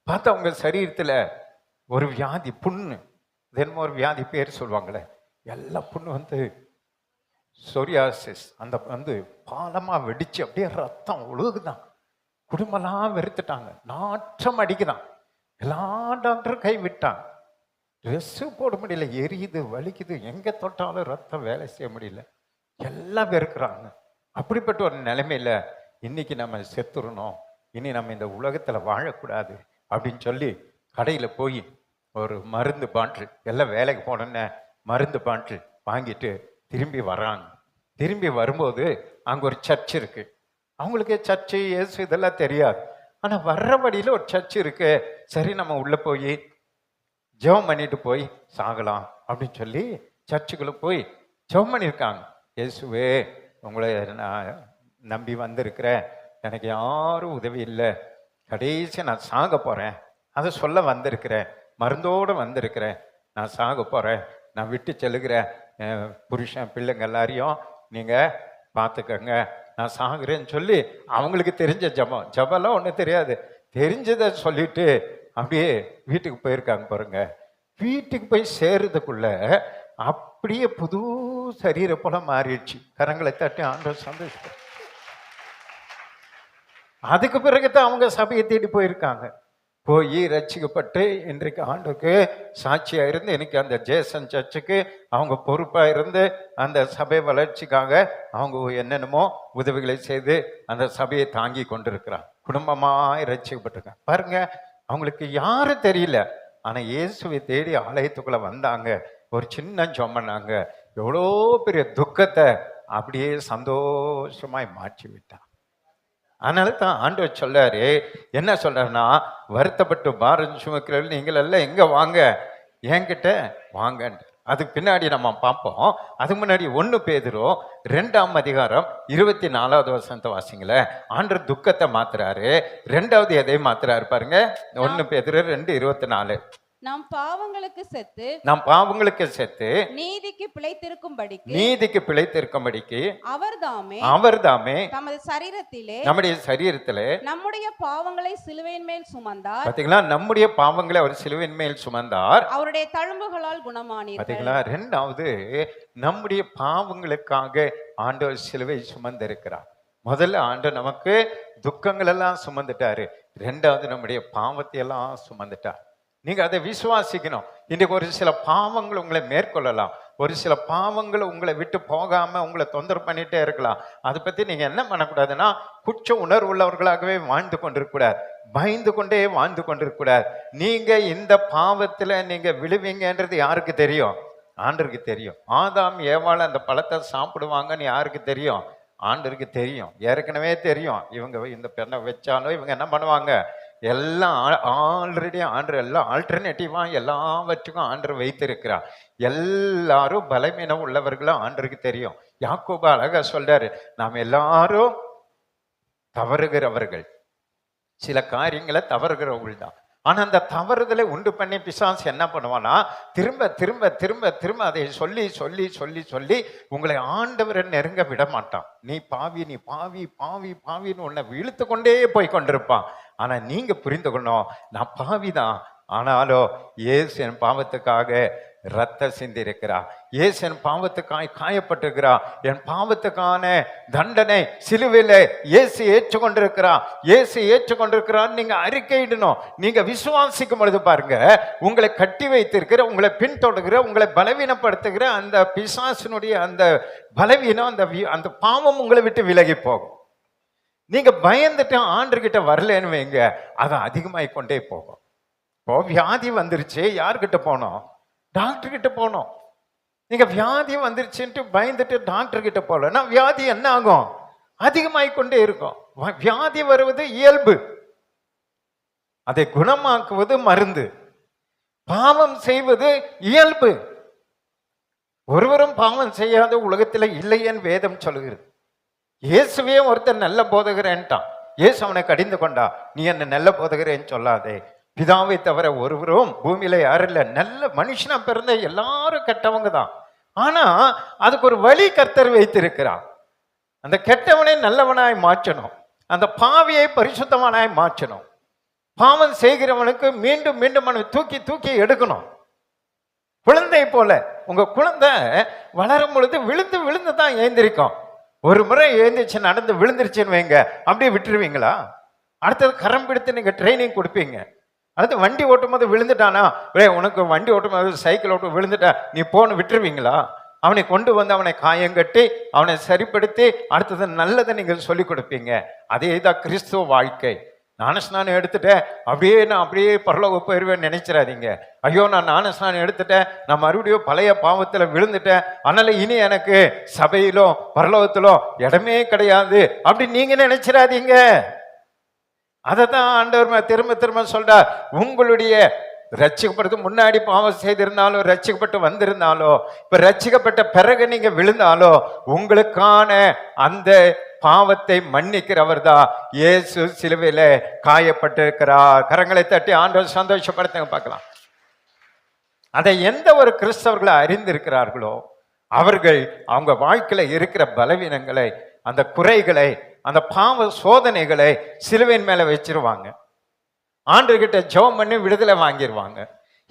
பார்த்தா அவங்க சரீரத்துல ஒரு வியாதி, புண்ணு, தென்மோ ஒரு வியாதி பேர் சொல்லுவாங்களே, எல்லா புண்ணு வந்து சொரியாசிஸ், அந்த வந்து பாலமா வெடிச்சு அப்படியே ரத்தம் ஒழுகுதான். குடும்பம்லாம் வெறுத்துட்டாங்க, நாற்றம் அடிக்குதான். எல்லா டாக்டரும் கைவிட்டாங்க, ட்ரெஸ்ஸு போட முடியல, எரியுது, வலிக்குது, எங்க தொட்டாலும் ரத்தம் வேலை செய்ய முடியல, எல்லாம் வெறுக்கிறாங்க. அப்படிப்பட்ட ஒரு நிலைமையில இன்னைக்கு நம்ம செத்துறணும், இனி நம்ம இந்த உலகத்துல வாழக்கூடாது அப்படின்னு சொல்லி கடையில போய் ஒரு மருந்து பாட்டில், எல்லாம் வேலைக்கு போனோன்னே மருந்து பாட்டில் வாங்கிட்டு திரும்பி வர்றாங்க. திரும்பி வரும்போது அங்க ஒரு சர்ச் இருக்கு. அவங்களுக்கு சர்ச்சு இயேசு இதெல்லாம் தெரியாது, ஆனா வர்ற வழியில ஒரு சர்ச் இருக்கு. சரி நம்ம உள்ள போய் ஜெபம் பண்ணிட்டு போய் சாகலாம் அப்படின்னு சொல்லி சர்ச்சுக்குள்ள போய் ஜெபம் பண்ணியிருக்காங்க. இயேசுவே, உங்களை நான் நம்பி வந்திருக்கிறேன், எனக்கு யாரும் உதவி இல்லை, கடைசி நான் சாக போறேன், அதை சொல்ல வந்திருக்கிறேன், மருந்தோடு வந்திருக்கிறேன், நான் சாக போறேன், நான் விட்டு செல்லுகிறேன், புருஷன் பிள்ளைங்க எல்லாரையும் நீங்க பார்த்துக்கங்க, நான் சாகுறேன்னு சொல்லி அவங்களுக்கு தெரிஞ்ச ஜபம், ஜபம்லாம் ஒன்றும் தெரியாது, தெரிஞ்சதை சொல்லிட்டு அப்படியே வீட்டுக்கு போயிருக்காங்க பாருங்க. வீட்டுக்கு போய் சேருறதுக்குள்ள அப்படியே புது சரீர போல மாறிடுச்சு. கரங்களை தட்டி ஆண்டவர் சந்தோஷம். அதுக்கு பிறகுதான் அவங்க சபையை தேடி போயிருக்காங்க. போய் ரட்சிக்கப்பட்டு இன்றைக்கு ஆண்டுக்கு சாட்சியா இருந்து இன்னைக்கு அந்த ஜேசன் சர்ச்சுக்கு அவங்க பொறுப்பா இருந்து அந்த சபை வளர்ச்சிக்காக அவங்க என்னென்னமோ உதவிகளை செய்து அந்த சபையை தாங்கி கொண்டிருக்கிறாங்க. குடும்பமாய் ரட்சிக்கப்பட்டிருக்காங்க. பாருங்க, அவங்களுக்கு யாரும் தெரியல, ஆனா இயேசுவை தேடி ஆலயத்துக்குள்ள வந்தாங்க, ஒரு சின்ன சொம்மனாங்க, எவ்வளோ பெரிய துக்கத்தை அப்படியே சந்தோஷமாய் மாற்றி விட்டான். அதனால தான் ஆண்டவர் சொல்றாரு, என்ன சொல்றாருன்னா, வருத்தப்பட்டு பாரம் சுமக்கிறவர்கள் நீங்கள் எல்லாம் எங்க வாங்க, என்கிட்ட வாங்க. அதுக்கு பின்னாடி நம்ம பார்ப்போம். அதுக்கு முன்னாடி 1 பேதுரு 2ஆம் அதிகாரம் 24வது வசனத்தை வாசிங்கள. ஆண்டவர் துக்கத்தை மாத்துறாரு, 2வது எதை மாத்துறாரு பாருங்க. 1 பேதுரு 2:24. நாம் பாவங்களுக்கு செத்து நீதிக்கு பிழைத்திருக்கும்படிக்கு அவர்தாமே தமது சரீரத்திலே நம்முடைய பாவங்களை சிலுவையின் மேல் சுமந்தார். பாத்தீங்களா, நம்முடைய பாவங்களை அவர் சிலுவையின் மேல் சுமந்தார், அவருடைய தழும்புகளால் குணமானீர்கள். பாத்தீங்களா, 2வது நம்முடைய பாவங்களுக்காக ஆண்டவர் சிலுவை சுமந்திருக்கிறார். முதல்ல ஆண்டவர் நமக்கு துக்கங்கள் எல்லாம் சுமந்துட்டாரு, 2வது நம்முடைய பாவத்தை எல்லாம் சுமந்துட்டார். நீங்க அதை விசுவாசிக்கணும். இன்றைக்கு ஒரு சில பாவங்கள் உங்களை மேற்கொள்ளலாம், ஒரு சில பாவங்கள் உங்களை விட்டு போகாம உங்களை தொந்தரவு பண்ணிட்டே இருக்கலாம். அதை பத்தி நீங்க என்ன பண்ணக்கூடாதுன்னா, குற்ற உணர்வு உள்ளவர்களாகவே வாழ்ந்து கொண்டிருக்கூடாது, பயந்து கொண்டே வாழ்ந்து கொண்டிருக்கூடாது. நீங்க இந்த பாவத்துல நீங்க விழுவீங்கன்றது யாருக்கு தெரியும்? ஆண்டருக்கு தெரியும். ஆதாம் ஏவாள் அந்த பழத்தை சாப்பிடுவாங்கன்னு யாருக்கு தெரியும்? ஆண்டருக்கு தெரியும், ஏற்கனவே தெரியும். இவங்க இந்த பெண்ணை வச்சாலும் இவங்க என்ன பண்ணுவாங்க, எல்லாம் ஆல்ரெடி ஆண்டர் எல்லாம் ஆல்டர்னேட்டிவா எல்லாவற்றுக்கும் ஆண்டர் வைத்திருக்கிறார். எல்லாரும் பலவீனம் உள்ளவர்களும் ஆண்டருக்கு தெரியும். யாக்கோபு அழகா சொல்றாரு, நாம் எல்லாரும் தவறுகிறவர்கள், சில காரியங்களை தவறுகிறவர்கள் தான். ஆனா அந்த தவறுதலை உண்டு பண்ணி பிசாசு என்ன பண்ணுவானா, திரும்ப திரும்ப திரும்ப திரும்ப அதை சொல்லி சொல்லி சொல்லி சொல்லி உங்களை ஆண்டவரை நெருங்க விட மாட்டான். நீ பாவி, நீ பாவி, பாவி பாவின்னு உன்னை இழுத்து கொண்டே போய் கொண்டிருப்பான். ஆனா நீங்க புரிந்து கொள்ளணும், நான் பாவிதான், ஆனாலும் இயேசு என் பாவத்துக்காக ரத்த சிந்தி இருக்கிறா, இயேசு என் பாவத்துக்காய் காயப்பட்டிருக்கிறா, என் பாவத்துக்கான தண்டனை சிலுவையில இயேசு ஏற்றுக்கொண்டிருக்கிறா, இயேசு ஏற்றுக்கொண்டிருக்கிறான்னு நீங்க அறிக்கையிடணும். நீங்க விசுவாசிக்கும் பொழுது பாருங்க, உங்களை கட்டி வைத்திருக்கிற, உங்களை பின்தொடர்கிற, உங்களை பலவீனப்படுத்துகிற அந்த பிசாசினுடைய அந்த பலவீனம், அந்த பாவம் உங்களை விட்டு விலகி போகும். நீங்க பயந்துட்டு ஆண்டர்கிட்ட வரலன்னு வைங்க, அது அதிகமாகி கொண்டே போகும். இப்போ வியாதி வந்துருச்சு, யார்கிட்ட போனோம்? டாக்டர் கிட்ட போனோம். நீங்க வியாதி வந்துருச்சுன்ட்டு பயந்துட்டு டாக்டர் கிட்ட போலன்னா வியாதி என்ன ஆகும்? அதிகமாகி கொண்டே இருக்கும். வியாதி வருவது இயல்பு, அதை குணமாக்குவது மருந்து. பாவம் செய்வது இயல்பு. ஒருவரும் பாவம் செய்யாத உலகத்தில் இல்லையேன்னு வேதம் சொல்லுகிறது. இயேசுவே ஒருத்தர் நல்ல போதகரேன்ட்டான், இயேசு அவனை கடிந்து கொண்டா, நீ என்ன நல்ல போதகரேன்னு சொல்லாதே, பிதாவை தவிர ஒருவரும் பூமியில யாரும் இல்லை. நல்ல மனுஷனா பிறந்த எல்லாரும் கெட்டவங்க தான். ஆனா அதுக்கு ஒரு வழி கர்த்தர் வைத்திருக்கிறான். அந்த கெட்டவனை நல்லவனாய் மாற்றணும், அந்த பாவியை பரிசுத்தவனாய் மாற்றணும். பாவம் செய்கிறவனுக்கு மீண்டும் மீண்டும் அவனை தூக்கி தூக்கி எடுக்கணும். குழந்தை போல உங்க குழந்தை வளரும் பொழுது விழுந்து விழுந்து தான் எழுந்திருக்கும். ஒரு முறை எழுந்திரிச்சு நடந்து விழுந்துருச்சுன்னு வைங்க, அப்படியே விட்டுருவீங்களா? அடுத்தது கரம் பிடித்து நீங்க ட்ரைனிங் கொடுப்பீங்க. அடுத்து வண்டி ஓட்டும் போது விழுந்துட்டானா, உனக்கு வண்டி ஓட்டும் போது சைக்கிள் ஓட்டும் விழுந்துட்டா நீ போன்னு விட்டுருவீங்களா? அவனை கொண்டு வந்து அவனை காயங்கட்டி அவனை சரிப்படுத்தி அடுத்தது நல்லதை நீங்கள் சொல்லிக் கொடுப்பீங்க. அதே தான் கிறிஸ்துவ வாழ்க்கை. ஞானஸ்நானம் எடுத்துட்டேன், நான் அப்படியே பரலோகம் போயிருவேன்னு நினைச்சிடாதீங்க. ஐயோ நான் ஞானஸ்நானம் எடுத்துட்டேன், நான் மறுபடியும் பழைய பாவத்தில் விழுந்துட்டேன், அதனால இனி எனக்கு சபையிலும் பரலோகத்திலும் இடமே கிடையாது அப்படின்னு நீங்க நினைச்சிடாதீங்க. அதை தான் ஆண்டவர் திரும்ப திரும்ப சொல்றார். உங்களுடைய ரட்சிக்கப்படுறதுக்கு முன்னாடி பாவம் செய்திருந்தாலோ, ரட்சிக்கப்பட்டு வந்திருந்தாலோ, இப்ப ரட்சிக்கப்பட்ட பிறகு நீங்க விழுந்தாலோ, உங்களுக்கான அந்த பாவத்தை மன்னிக்கிறவர் தான் இயேசு சிலுவையில காயப்பட்டிருக்கிறார். கரங்களை தட்டி ஆண்டவர் சந்தோஷப்படுத்துங்க பார்க்கலாம். அதை எந்த ஒரு கிறிஸ்தவர்களை அறிந்திருக்கிறார்களோ அவர்கள் அவங்க வாழ்க்கையில இருக்கிற பலவீனங்களை, அந்த குறைகளை, அந்த பாவ சோதனைகளை சிலுவையின் மேல வச்சிருவாங்க. ஆண்டவர்கிட்ட ஜெபம் பண்ணி விடுதலை வாங்கிடுவாங்க.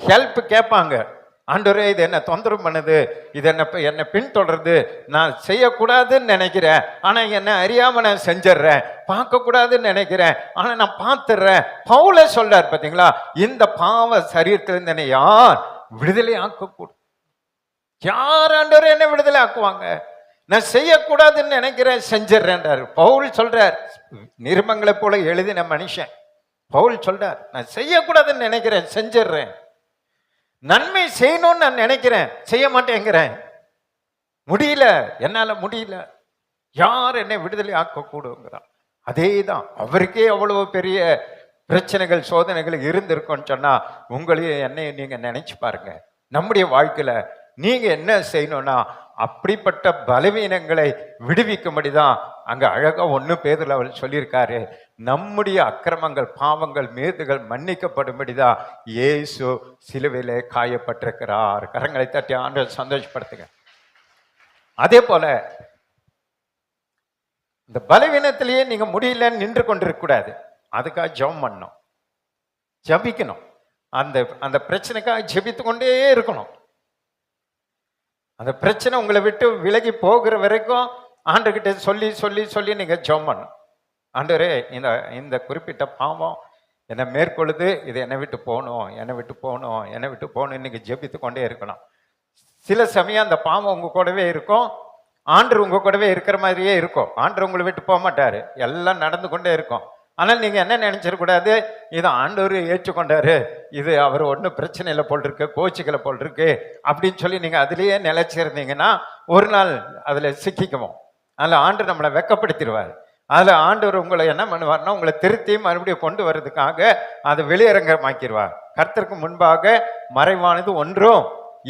ஹெல்ப் கேட்பாங்க. ஆண்டவரே இது என்ன தொந்தரவு பண்ணுது, இது என்னை பின்தொடருது, நான் செய்யக்கூடாதுன்னு நினைக்கிறேன், ஆனா என்ன அறியாம நான் செஞ்சிடறேன், பார்க்க கூடாதுன்னு நினைக்கிறேன், ஆனா நான் பார்த்துடுறேன். பவுலே சொல்றார் பாத்தீங்களா, இந்த பாவ சரீரத்திலிருந்து என்னை யார் விடுதலை ஆக்கக்கூடும்? யார் ஆண்டவரே என்ன விடுதலை ஆக்குவாங்க? நான் செய்யக்கூடாதுன்னு நினைக்கிறேன், செஞ்சிடறேன்றாரு பவுல் சொல்றார். நிருபங்களை போல எழுதின மனுஷன் பவுல் சொல்றார், நான் செய்யக்கூடாதுன்னு நினைக்கிறேன், செஞ்சிடறேன். நன்மை செய்யணும்னு நான் நினைக்கிறேன், செய்ய மாட்டேங்கிறேன். முடியல, என்னால முடியல. யார் என்னை விடுதலை ஆக்கக்கூடுங்கிறான். அதே தான் அவருக்கே அவ்வளவு பெரிய பிரச்சனைகள் சோதனைகள் இருந்திருக்கும்னு சொன்னா உங்களையும் என்னையும் நீங்க நினைச்சு பாருங்க. நம்முடைய வாழ்க்கையில நீங்க என்ன செய்யணும்னா அப்படிப்பட்ட பலவீனங்களை விடுவிக்கும்படிதான் அங்க அழகா 1 பேதுருல அவர் சொல்லியிருக்காரு, நம்முடைய அக்கிரமங்கள் பாவங்கள் மீறுதல்கள் மன்னிக்கப்படும்படிதான் இயேசு சிலுவையிலே காயப்பட்டிருக்கிறார். கரங்களை தட்டி ஆண்டவரை சந்தோஷப்படுத்துங்க. அதே போல இந்த பலவீனத்திலேயே நீங்க முடியலன்னு நின்று கொண்டிருக்க கூடாது. அதுக்காக ஜெபம் பண்ணணும், ஜபிக்கணும். அந்த அந்த பிரச்சனைக்காக ஜெபித்து கொண்டே இருக்கணும். அந்த பிரச்சனை உங்களை விட்டு விலகி போகிற வரைக்கும் ஆண்டவர்கிட்ட சொல்லி சொல்லி சொல்லி நீங்க ஜெபம் பண்ணணும். ஆண்டவரே இந்த இந்த குறிப்பிட்ட பாவம் என்னை மேற்கொள்ளுது, இது என்னை விட்டு போகணும், என்னை விட்டு போகணும், என்னை விட்டு போகணும். நீங்க ஜெபித்து கொண்டே இருக்கணும். சில சமயம் அந்த பாவம் உங்க கூடவே இருக்கும், ஆண்டவர் உங்க கூடவே இருக்கிற மாதிரியே இருக்கும். ஆண்டவர் உங்களை விட்டு போக மாட்டாரு, எல்லாம் நடந்து கொண்டே இருக்கும். ஆனால் நீங்க என்ன நினைச்சிடக்கூடாது, இது ஆண்டவர் ஏற்றுக்கொண்டாரு, இது அவர் ஒன்றும் பிரச்சனை இல்லை போல் இருக்கு, கோச்சிக்கலை போல் இருக்கு அப்படின்னு சொல்லி நீங்க அதுலேயே நிலைச்சிருந்தீங்கன்னா ஒரு நாள் அதுல சிக்கிக்குவோம். அதில் ஆண்டவர் நம்மளை வெக்கப்படுத்திடுவார். அதில் ஆண்டவர் உங்களை என்ன பண்ணுவார்னா உங்களை திருத்தி மறுபடியும் கொண்டு வர்றதுக்காக அதை வெளியரங்கமாக்கிடுவார். கர்த்தருக்கு முன்பாக மறைவானது ஒன்றும்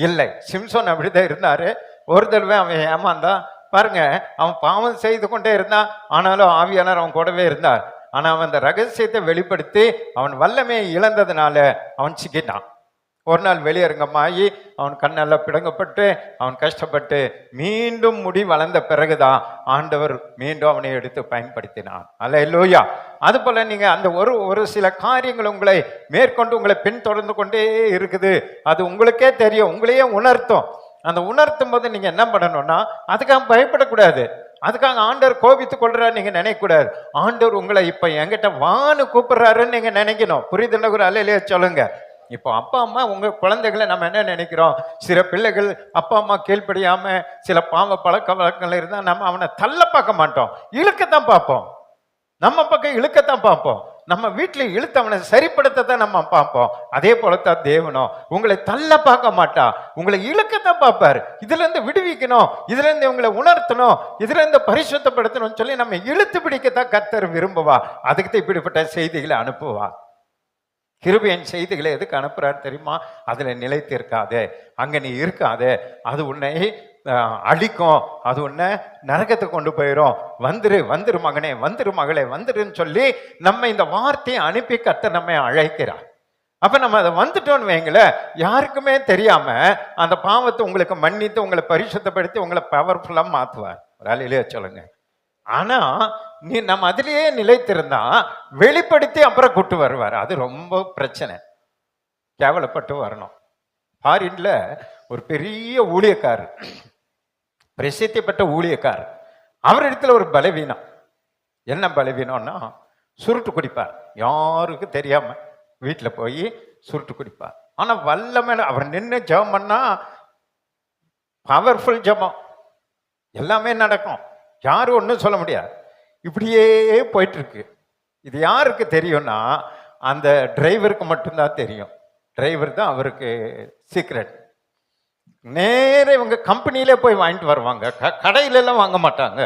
இல்லை. சிம்சோன் அப்படிதான் இருந்தாரு. ஒரு தடவை அவன் ஏமாந்தான் பாருங்க, அவன் பாவம் செய்து கொண்டே இருந்தான், ஆனாலும் ஆவியானவர் அவன் கூடவே இருந்தார். ஆனா அவன் அந்த ரகசியத்தை வெளிப்படுத்தி அவன் வல்லமையை இழந்ததுனால அவன் சிக்கிட்டான். ஒரு நாள் வெளியரங்கமாகி அவன் கண்ணெல்லாம் பிடுங்கப்பட்டு அவன் கஷ்டப்பட்டு மீண்டும் முடி வளர்ந்த பிறகுதான் ஆண்டவர் மீண்டும் அவனை எடுத்து பயன்படுத்தினான். அல்லேலூயா. அது போல நீங்க அந்த ஒரு சில காரியங்கள் உங்களை மேற்கொண்டு உங்களை பின்தொடர்ந்து கொண்டே இருக்குது. அது உங்களுக்கே தெரியும், உங்களையே உணர்த்தும். அந்த உணர்த்தும் போது நீங்க என்ன பண்ணணும்னா அதுக்காக பயப்படக்கூடாது, அதுக்காக ஆண்டவர் கோபித்து கொள்றாரு நீங்க நினைக்க கூடாது. ஆண்டவர் உங்களை இப்ப என்கிட்ட வான்னு கூப்பிடுறாருன்னு நீங்க நினைக்கணும். புரியுதுன்னு ஒரு அல்லையிலேயே சொல்லுங்க. இப்போ அப்பா அம்மா உங்க குழந்தைகளை நம்ம என்ன நினைக்கிறோம், சில பிள்ளைகள் அப்பா அம்மா கீழ்ப்படியாம சில பாவ பழக்க வழக்கங்கள் இருந்தா நம்ம அவனை தள்ள பார்க்க மாட்டோம், இழுக்கத்தான் பார்ப்போம். நம்ம பக்கம் இழுக்கத்தான் பார்ப்போம். நம்ம வீட்டில் இழுத்து அவனை சரிப்படுத்தத்தான் நம்ம பார்ப்போம். அதே போலத்தான் தேவனும் உங்களை தள்ள பார்க்க மாட்டா, உங்களை இழுக்கத்தான் பார்ப்பார். இதுல இருந்து விடுவிக்கணும், இதுல இருந்து உங்களை உணர்த்தணும், இதுல இருந்து பரிசுத்தப்படுத்தணும்னு சொல்லி நம்ம இழுத்து பிடிக்கத்தான் கர்த்தர் விரும்புவா. அதுக்குதான் இப்படிப்பட்ட செய்திகளை அனுப்புவா. கிருபையின் செய்திகளை எதுக்கு அனுப்புறாரு தெரியுமா? அதுல நிலைத்து இருக்காதே, அங்க நீ இருக்காதே, அது உன்னை அழிக்கும், அது உன்னை நரகத்தை கொண்டு போயிடும். வந்துரு வந்துரு மகனே, வந்துரு மகளே, வந்துருன்னு சொல்லி நம்ம இந்த வார்த்தையை அனுப்பி கர்த்தர் நம்ம அழைக்கிறார். அப்ப நம்ம அதை வந்துட்டோன்னு வைங்கள, யாருக்குமே தெரியாம அந்த பாவத்தை உங்களுக்கு மன்னித்து உங்களை பரிசுத்தப்படுத்தி உங்களை பவர்ஃபுல்லா மாத்துவார். ஒரு ஆளிலேயே சொல்லுங்க. ஆனா நம்ம அதிலேயே நிலைத்திருந்தா வெளிப்படுத்தி அப்புறம் கூட்டு வருவார். அது ரொம்ப பிரச்சனை, கேவலப்பட்டு வரணும். ஃபாரின்ல ஒரு பெரிய ஊழியக்காரர், பிரசித்தி பெற்ற ஊழியக்காரர், அவரிடத்துல ஒரு பலவீனம். என்ன பலவீனம்னா சுருட்டு குடிப்பார். யாருக்கும் தெரியாம வீட்டில் போய் சுருட்டு குடிப்பார். ஆனா வல்லமை, அவர் நின்று ஜெபம் பண்ணா பவர்ஃபுல் ஜெபம், எல்லாமே நடக்கும், யாரும் ஒன்றும் சொல்ல முடியாது. இப்படியே போயிட்டு இருக்கு. இது யாருக்கு தெரியும்னா அந்த டிரைவருக்கு மட்டும்தான் தெரியும். டிரைவர் தான் அவருக்கு சீக்ரெட். நேர இவங்க கம்பெனியில போய் வாங்கிட்டு வருவாங்க, கடையில எல்லாம் வாங்க மாட்டாங்க,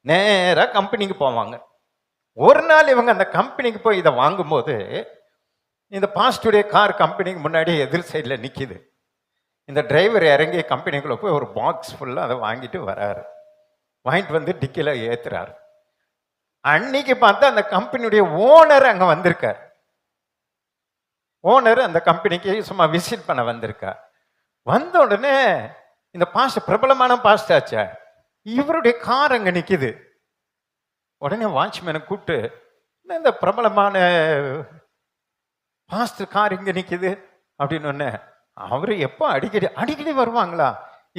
நேரா கம்பெனிக்கு போவாங்க. ஒரு நாள் இவங்க அந்த கம்பெனிக்கு போய் இதை வாங்கும்போது இந்த பாஸ்டுடைய கார் கம்பெனிக்கு முன்னாடி எதிர் சைடில் நிற்கிது. இந்த டிரைவர் இறங்கி கம்பெனிக்குள்ள போய் ஒரு பாக்ஸ் ஃபுல்லாக அதை வாங்கிட்டு வராரு. வாங்கிட்டு வந்து டிக்கில ஏத்துறாரு. அன்னைக்கு பார்த்தா அந்த கம்பெனியுடைய ஓனர் அங்க வந்திருக்கார். ஓனர் அந்த கம்பெனிக்கு சும்மா விசிட் பண்ண வந்திருக்கார். வந்த உடனே இந்த பாஸ்ட் பிரபலமான பாஸ்ட் ஆச்சா, இவருடைய கார் அங்க நிக்குது. உடனே வாட்ச்மேனை கூப்பிட்டு, இந்த பிரபலமான பாஸ்ட் கார் இங்க நிக்குது அப்படின்னு ஒன்னு, அவரு எப்போ அடிக்கடி அடிக்கடி வருவாங்களா?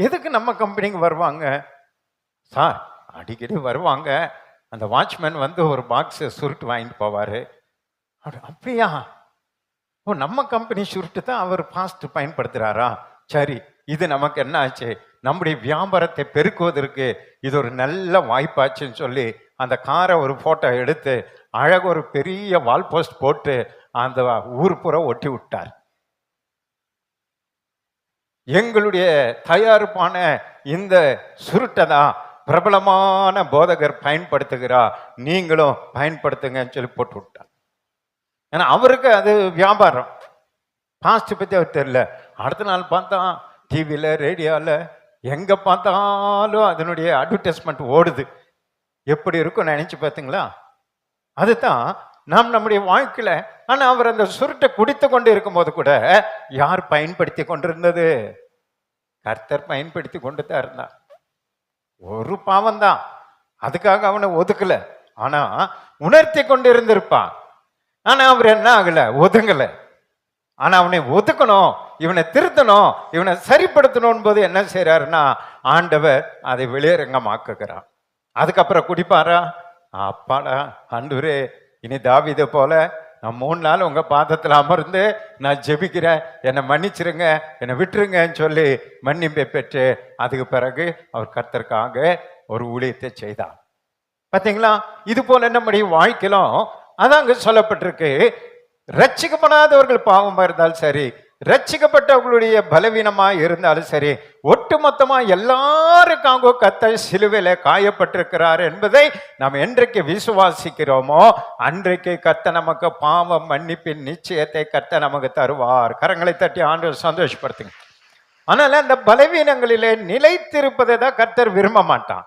எதுக்கு நம்ம கம்பெனிக்கு வருவாங்க சார்? அடிக்கடி வருவாங்க. அந்த வாட்ச்மேன் வந்து ஒரு பாக்ஸ் சுருட்டு வாங்கிட்டு போவாரு. அப்படியா? ஓ, நம்ம கம்பெனி சுருட்டு தான் அவர் ஃபாஸ்ட் பயன்படுத்துறாரா? சரி, இது நமக்கு என்ன ஆச்சு? நம்முடைய வியாபாரத்தை பெருக்குவதற்கு இது ஒரு நல்ல வாய்ப்பாச்சுன்னு சொல்லி அந்த காரை ஒரு போட்டோ எடுத்து அழக ஒரு பெரிய வால் போஸ்ட் போட்டு அந்த ஊர் புற ஒட்டி விட்டார். எங்களுடைய தயாரிப்பான இந்த சுருட்டை தான் பிரபலமான போதகர் பயன்படுத்துகிறா, நீங்களும் பயன்படுத்துங்கன்னு சொல்லி போட்டு விட்டார். ஏன்னா அவருக்கு அது வியாபாரம். பாஸ்ட் பற்றி அவர் தெரியல. அடுத்த நாள் பார்த்தா டிவியில் ரேடியோவில் எங்கே பார்த்தாலும் அதனுடைய அட்வர்டைஸ்மெண்ட் ஓடுது. எப்படி இருக்கும் நினைச்சு பார்த்தீங்களா? அதுதான் நாம் நம்முடைய வாழ்க்கையில. ஆனால் அவர் அந்த சுருட்டை குடித்து கொண்டு இருக்கும்போது கூட யார் பயன்படுத்தி கொண்டிருந்தது? கர்த்தர் பயன்படுத்தி கொண்டு தான் இருந்தார். ஒரு பாவம் தான், அதுக்காக அவனை ஒதுக்கல. ஆனா உணர்த்தி கொண்டு இருந்திருப்பான். ஆனா அவர் என்ன ஆகல? ஒதுங்கல. ஆனா அவனை ஒதுக்கணும், இவனை திருத்தணும், இவனை சரிப்படுத்தணும் போது என்ன செய்யறாருன்னா ஆண்டவர் அதை வெளியரங்கமாக்குகிறான். அதுக்கப்புறம் குடிப்பாரா? அப்பாடா ஆண்டவரே, இனி தாவீதை போல நான் 3 நாள் உங்க பாதத்தில் அமர்ந்து நான் ஜெபிக்கிறேன், என்னை மன்னிச்சிருங்க, என்னை விட்டுருங்கன்னு சொல்லி மன்னிப்பை பெற்று அதுக்கு பிறகு அவர் கர்த்தருக்காக ஒரு ஊழியத்தை செய்தார். பார்த்தீங்களா? இது போல நம்முடைய வாழ்க்கையிலும் அதான் அங்க சொல்லப்பட்டிருக்கு. ரட்சிக்கப்படாதவர்கள் பாவமா இருந்தாலும் சரி, ரட்சிக்கப்பட்டவர்களுடைய பலவீனமா இருந்தாலும் சரி, ஒட்டுமொத்தமா எல்லாருக்காக கர்த்தர் சிலுவையில காயப்பட்டிருக்கிறார் என்பதை நாம் என்றைக்கு விசுவாசிக்கிறோமோ அன்றைக்கு கர்த்தர் நமக்கு பாவ மன்னிப்பின் நிச்சயத்தை கர்த்தர் நமக்கு தருவார். கரங்களை தட்டி ஆண்டவர் சந்தோஷப்படுத்துங்க. ஆனால் அந்த பலவீனங்களிலே நிலைத்திருப்பதை தான் கர்த்தர் விரும்ப மாட்டான்.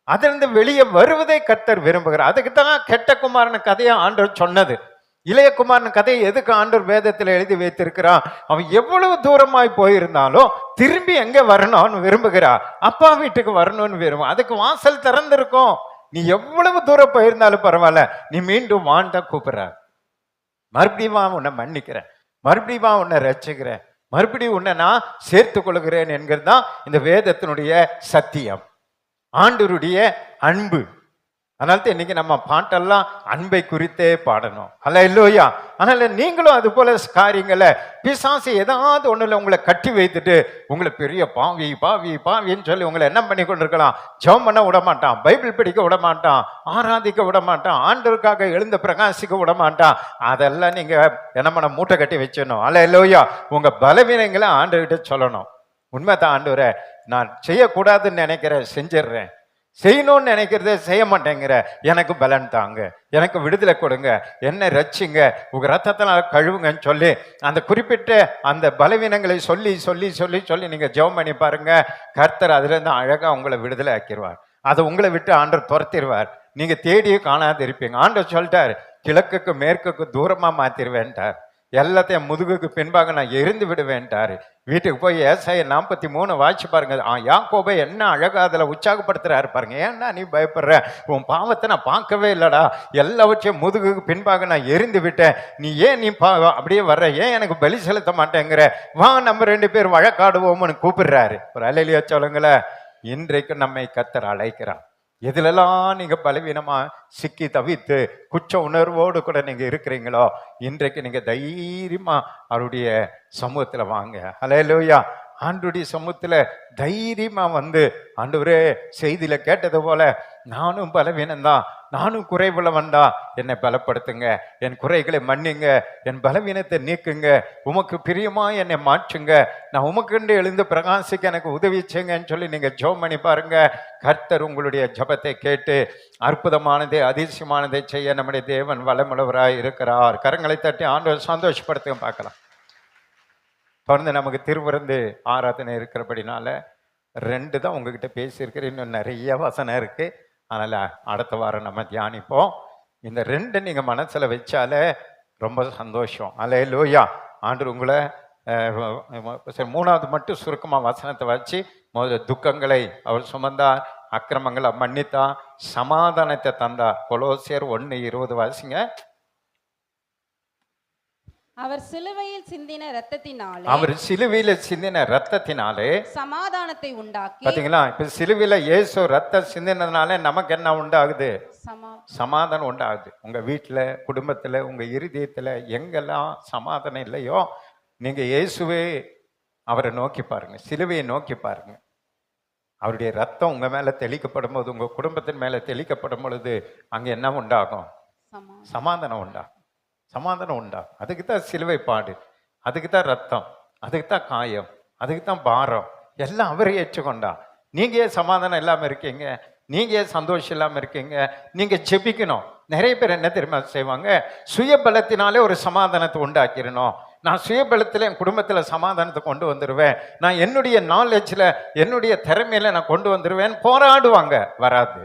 அதிலிருந்து வெளியே வருவதை கர்த்தர் விரும்புகிறார். அதுக்கு தான் கெட்ட குமாரன் கதையை ஆண்டவர் சொன்னது. இளைய குமாரன் கதையை எதுக்கு ஆண்டவர் வேதத்தில் எழுதி வைத்திருக்கிறான்? அவன் எவ்வளவு தூரமாய் போயிருந்தாலும் திரும்பி எங்க வரணும்னு விரும்புகிறான். அப்பா வீட்டுக்கு வரணும்னு விரும்பும். அதுக்கு வாசல் திறந்திருக்கும். நீ எவ்வளவு தூரம் போயிருந்தாலும் பரவாயில்ல, நீ மீண்டும் வாண்ட கூப்பிடுற. மறுபடியும் உன்னை மன்னிக்கிறேன், மறுபடியும் உன்னை ரட்சிக்கிறேன், மறுபடியும் உன்னை நான் சேர்த்து கொள்கிறேன் என்கிறது தான் இந்த வேதத்தினுடைய சத்தியம், ஆண்டவருடைய அன்பு. அதனால தான் இன்னைக்கு நம்ம பாட்டெல்லாம் அன்பை குறித்தே பாடணும். அல்லேலூயா. அதனால நீங்களும் அது போல காரியங்களை பிசாசு ஏதாவது ஒண்ணுல உங்களை கட்டி வைத்துட்டு உங்களை பெரிய பாவி பாவி பாவின்னு சொல்லி உங்களை என்ன பண்ணி கொண்டிருக்கலாம்? ஜெபம் பண்ண விட மாட்டான், பைபிள் படிக்க விட மாட்டான், ஆராதிக்க விட மாட்டான், ஆண்டவருக்காக எழுந்த பிரகாசிக்க விட மாட்டான். அதெல்லாம் நீங்க என்ன பண்ண மூட்டை கட்டி வச்சிடணும். அல்லேலூயா. உங்க பலவீனங்களை ஆண்டவர்கிட்ட சொல்லணும். உண்மைதான், ஆண்டவரே நான் செய்யக்கூடாதுன்னு நினைக்கிறேன், செஞ்சிடுறேன், செய்யணும்னு நினைக்கிறத செய்ய மாட்டேங்கிற, எனக்கு பலன் தாங்க, எனக்கு விடுதலை கொடுங்க, என்ன ரட்சிங்க, உங்க ரத்தத்தினால கழுவுங்கன்னு சொல்லி அந்த குறிப்பிட்ட அந்த பலவீனங்களை சொல்லி சொல்லி சொல்லி சொல்லி நீங்க ஜெபம் பண்ணி பாருங்க. கர்த்தர் அதுல இருந்து அழகா உங்களை விடுதலை ஆக்கிடுவார். அதை உங்களை விட்டு ஆண்டவர் துரத்திடுவார். நீங்க தேடியே காணாது இருப்பீங்க. ஆண்டவர் சொல்லிட்டார், கிழக்குக்கு மேற்குக்கு தூரமா மாத்திருவேன்ட்டார், எல்லாத்தையும் முதுகுக்கு பின்பாக நான் எரிந்து விடுவேன்ட்டாரு. வீட்டுக்கு போய் ஏசாயா 43 வாய்ச்சி பாருங்க. யாக்கோபை என்ன அழகா அதுல உற்சாகப்படுத்துறாரு பாருங்க. ஏன்னா நீ பயப்படுற? உன் பாவத்தை நான் பார்க்கவே இல்லடா, எல்லாவற்றையும் முதுகுக்கு பின்பாக நான் எரிந்து விட்டேன், நீ ஏன் நீ அப்படியே வர்ற, ஏன் எனக்கு பலி செலுத்த மாட்டேங்கிற, வா நம்ம 2 பேர் வழக்காடுவோம்னு கூப்பிடுறாரு. ஒரு அலையிலியா சொல்லுங்களேன். இன்றைக்கு நம்மை கர்த்தர் அழைக்கிறார். எதுலெல்லாம் நீங்க பலவீனமா சிக்கி தவித்து குற்ற உணர்வோடு கூட நீங்க இருக்கிறீங்களோ இன்றைக்கு நீங்க தைரியமா அவருடைய சமூகத்துல வாங்க. அல்லேலூயா. ஆண்டவருடைய சமூகத்துல தைரியமா வந்து, ஆண்டவரே செய்தியில கேட்டது போல நானும் பலவீனம்தான், நானும் குறைவுள்ளவன் தான், என்னை பலப்படுத்துங்க, என் குறைகளை மன்னிங்க, என் பலவீனத்தை நீக்குங்க, உமக்கு பிரியமா என்னை மாற்றுங்க, நான் உமக்குண்டு எழுந்து பிரகாசிக்க எனக்கு உதவி செய்யுங்கன்னு சொல்லி நீங்க ஜெபம் பண்ணி பாருங்க. கர்த்தர் உங்களுடைய ஜெபத்தை கேட்டு அற்புதமானதை அதிசயமானதை செய்ய நம்முடைய தேவன் வல்லமுள்ளவராய் இருக்கிறார். கரங்களை தட்டி ஆண்டவர் சந்தோஷப்படுத்த பார்க்கலாம். தொடர்ந்து நமக்கு திருவிருந்து ஆராதனை இருக்கிறபடினால 2 தான் உங்ககிட்ட பேசியிருக்கிறேன். இன்னும் நிறைய வசனம் இருக்கு. அதனால அடுத்த வாரம் நம்ம தியானிப்போம். இந்த 2 நீங்க மனசுல வச்சாலே ரொம்ப சந்தோஷம். அல்லேலூயா. ஆண்டவர் உங்களை 3வது மட்டும் சுருக்கமா வசனத்தை வச்சு, முதல்ல துக்கங்களை அவர் சுமந்தார், அக்கிரமங்களை மன்னித்தார், சமாதானத்தை தந்தார். கொலோசியர் 1:20 வாசிங்க. அவர் சிலுவையில் சிந்தின இரத்தத்தினாலே அவர் சிலுவையில சிந்தின ரத்தத்தினாலே சமாதானத்தை உண்டாக்கி பாத்தீங்களா? இப்ப சிலுவையில இயேசு ரத்தம் சிந்தினதுனால நமக்கு என்ன உண்டாகுது? சமாதானம் உண்டாகுது. உங்க வீட்டுல, குடும்பத்துல, உங்க இருதயத்துல எங்கெல்லாம் சமாதானம் இல்லையோ, நீங்க இயேசுவே அவரை நோக்கி பாருங்க, சிலுவையை நோக்கி பாருங்க. அவருடைய ரத்தம் உங்க மேல தெளிக்கப்படும் போது, உங்க குடும்பத்தின் மேல தெளிக்கப்படும் பொழுது அங்க என்ன உண்டாகும்? சமாதானம் உண்டாகும். சமாதானம் உண்டாகும். அதுக்கு தான் சிலுவை பாடு, அதுக்கு தான் ரத்தம், அதுக்கு தான் காயம், அதுக்கு தான் பாரம், எல்லாம் அவரை ஏற்றுக்கொண்டா. நீங்க ஏன் சமாதானம் இல்லாம இருக்கீங்க? நீங்க ஏன் சந்தோஷம் இல்லாம இருக்கீங்க? நீங்க ஜெபிக்கணும். நிறைய பேர் என்ன தெரியுமா செய்வாங்க? சுய பலத்தினாலே ஒரு சமாதானத்தை உண்டாக்கிடணும். நான் சுயபலத்தில் என் குடும்பத்தில் சமாதானத்தை கொண்டு வந்துடுவேன், நான் என்னுடைய நாலேஜில், என்னுடைய திறமையில நான் கொண்டு வந்துடுவேன் போராடுவாங்க. வராது.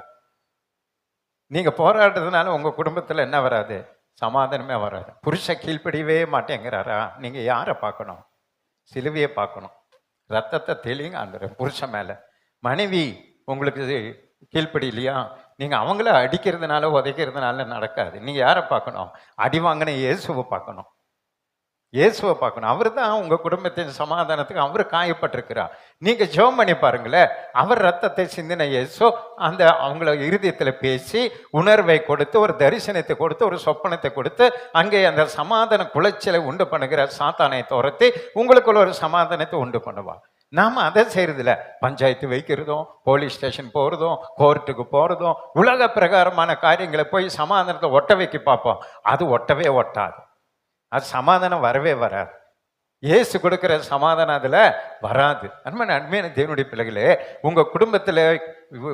நீங்க போராடுறதுனால உங்க குடும்பத்தில் என்ன வராது? சமாதானமே வராது. புருஷ கீழ்ப்படியவே மாட்டேங்கிறாரா? நீங்க யாரை பார்க்கணும்? சிலுவையை பார்க்கணும். ரத்தத்தை தெளிங்க ஆண்டு புருஷன் மேல. மனைவி உங்களுக்கு கீழ்ப்படி இல்லையா? நீங்க அவங்கள அடிக்கிறதுனால உதைக்கிறதுனால நடக்காது. நீங்க யாரை பார்க்கணும்? அடி வாங்கின இயேசுவை பார்க்கணும். இயேசுவை பார்க்கணும். அவர் தான் உங்க குடும்பத்தின் சமாதானத்துக்கு அவர் காயப்பட்டிருக்கிறார். நீங்க ஜெபம் பண்ணி பாருங்களேன். அவர் ரத்தத்தை சிந்தின இயேசு அந்த அவங்கள இருதயத்துல பேசி உணர்வை கொடுத்து, ஒரு தரிசனத்தை கொடுத்து, ஒரு சொப்பனத்தை கொடுத்து, அங்கே அந்த சமாதான குலைச்சலை உண்டு பண்ணுகிற சாத்தானை துரத்தி உங்களுக்குள்ள ஒரு சமாதானத்தை உண்டு பண்ணுவா. நாம அதை செய்யறதில்ல. பஞ்சாயத்து வைக்கிறதும், போலீஸ் ஸ்டேஷன் போறதும், கோர்ட்டுக்கு போறதும், உலக பிரகாரமான காரியங்களை போய் சமாதானத்தை ஒட்ட வைக்க பார்ப்போம். அது ஒட்டவே ஒட்டாது. அது சமாதானம் வரவே வராது. இயேசு கொடுக்கிற சமாதானம் அதுல வராது. அன்மையான தேவனுடைய பிள்ளைகளே, உங்க குடும்பத்துல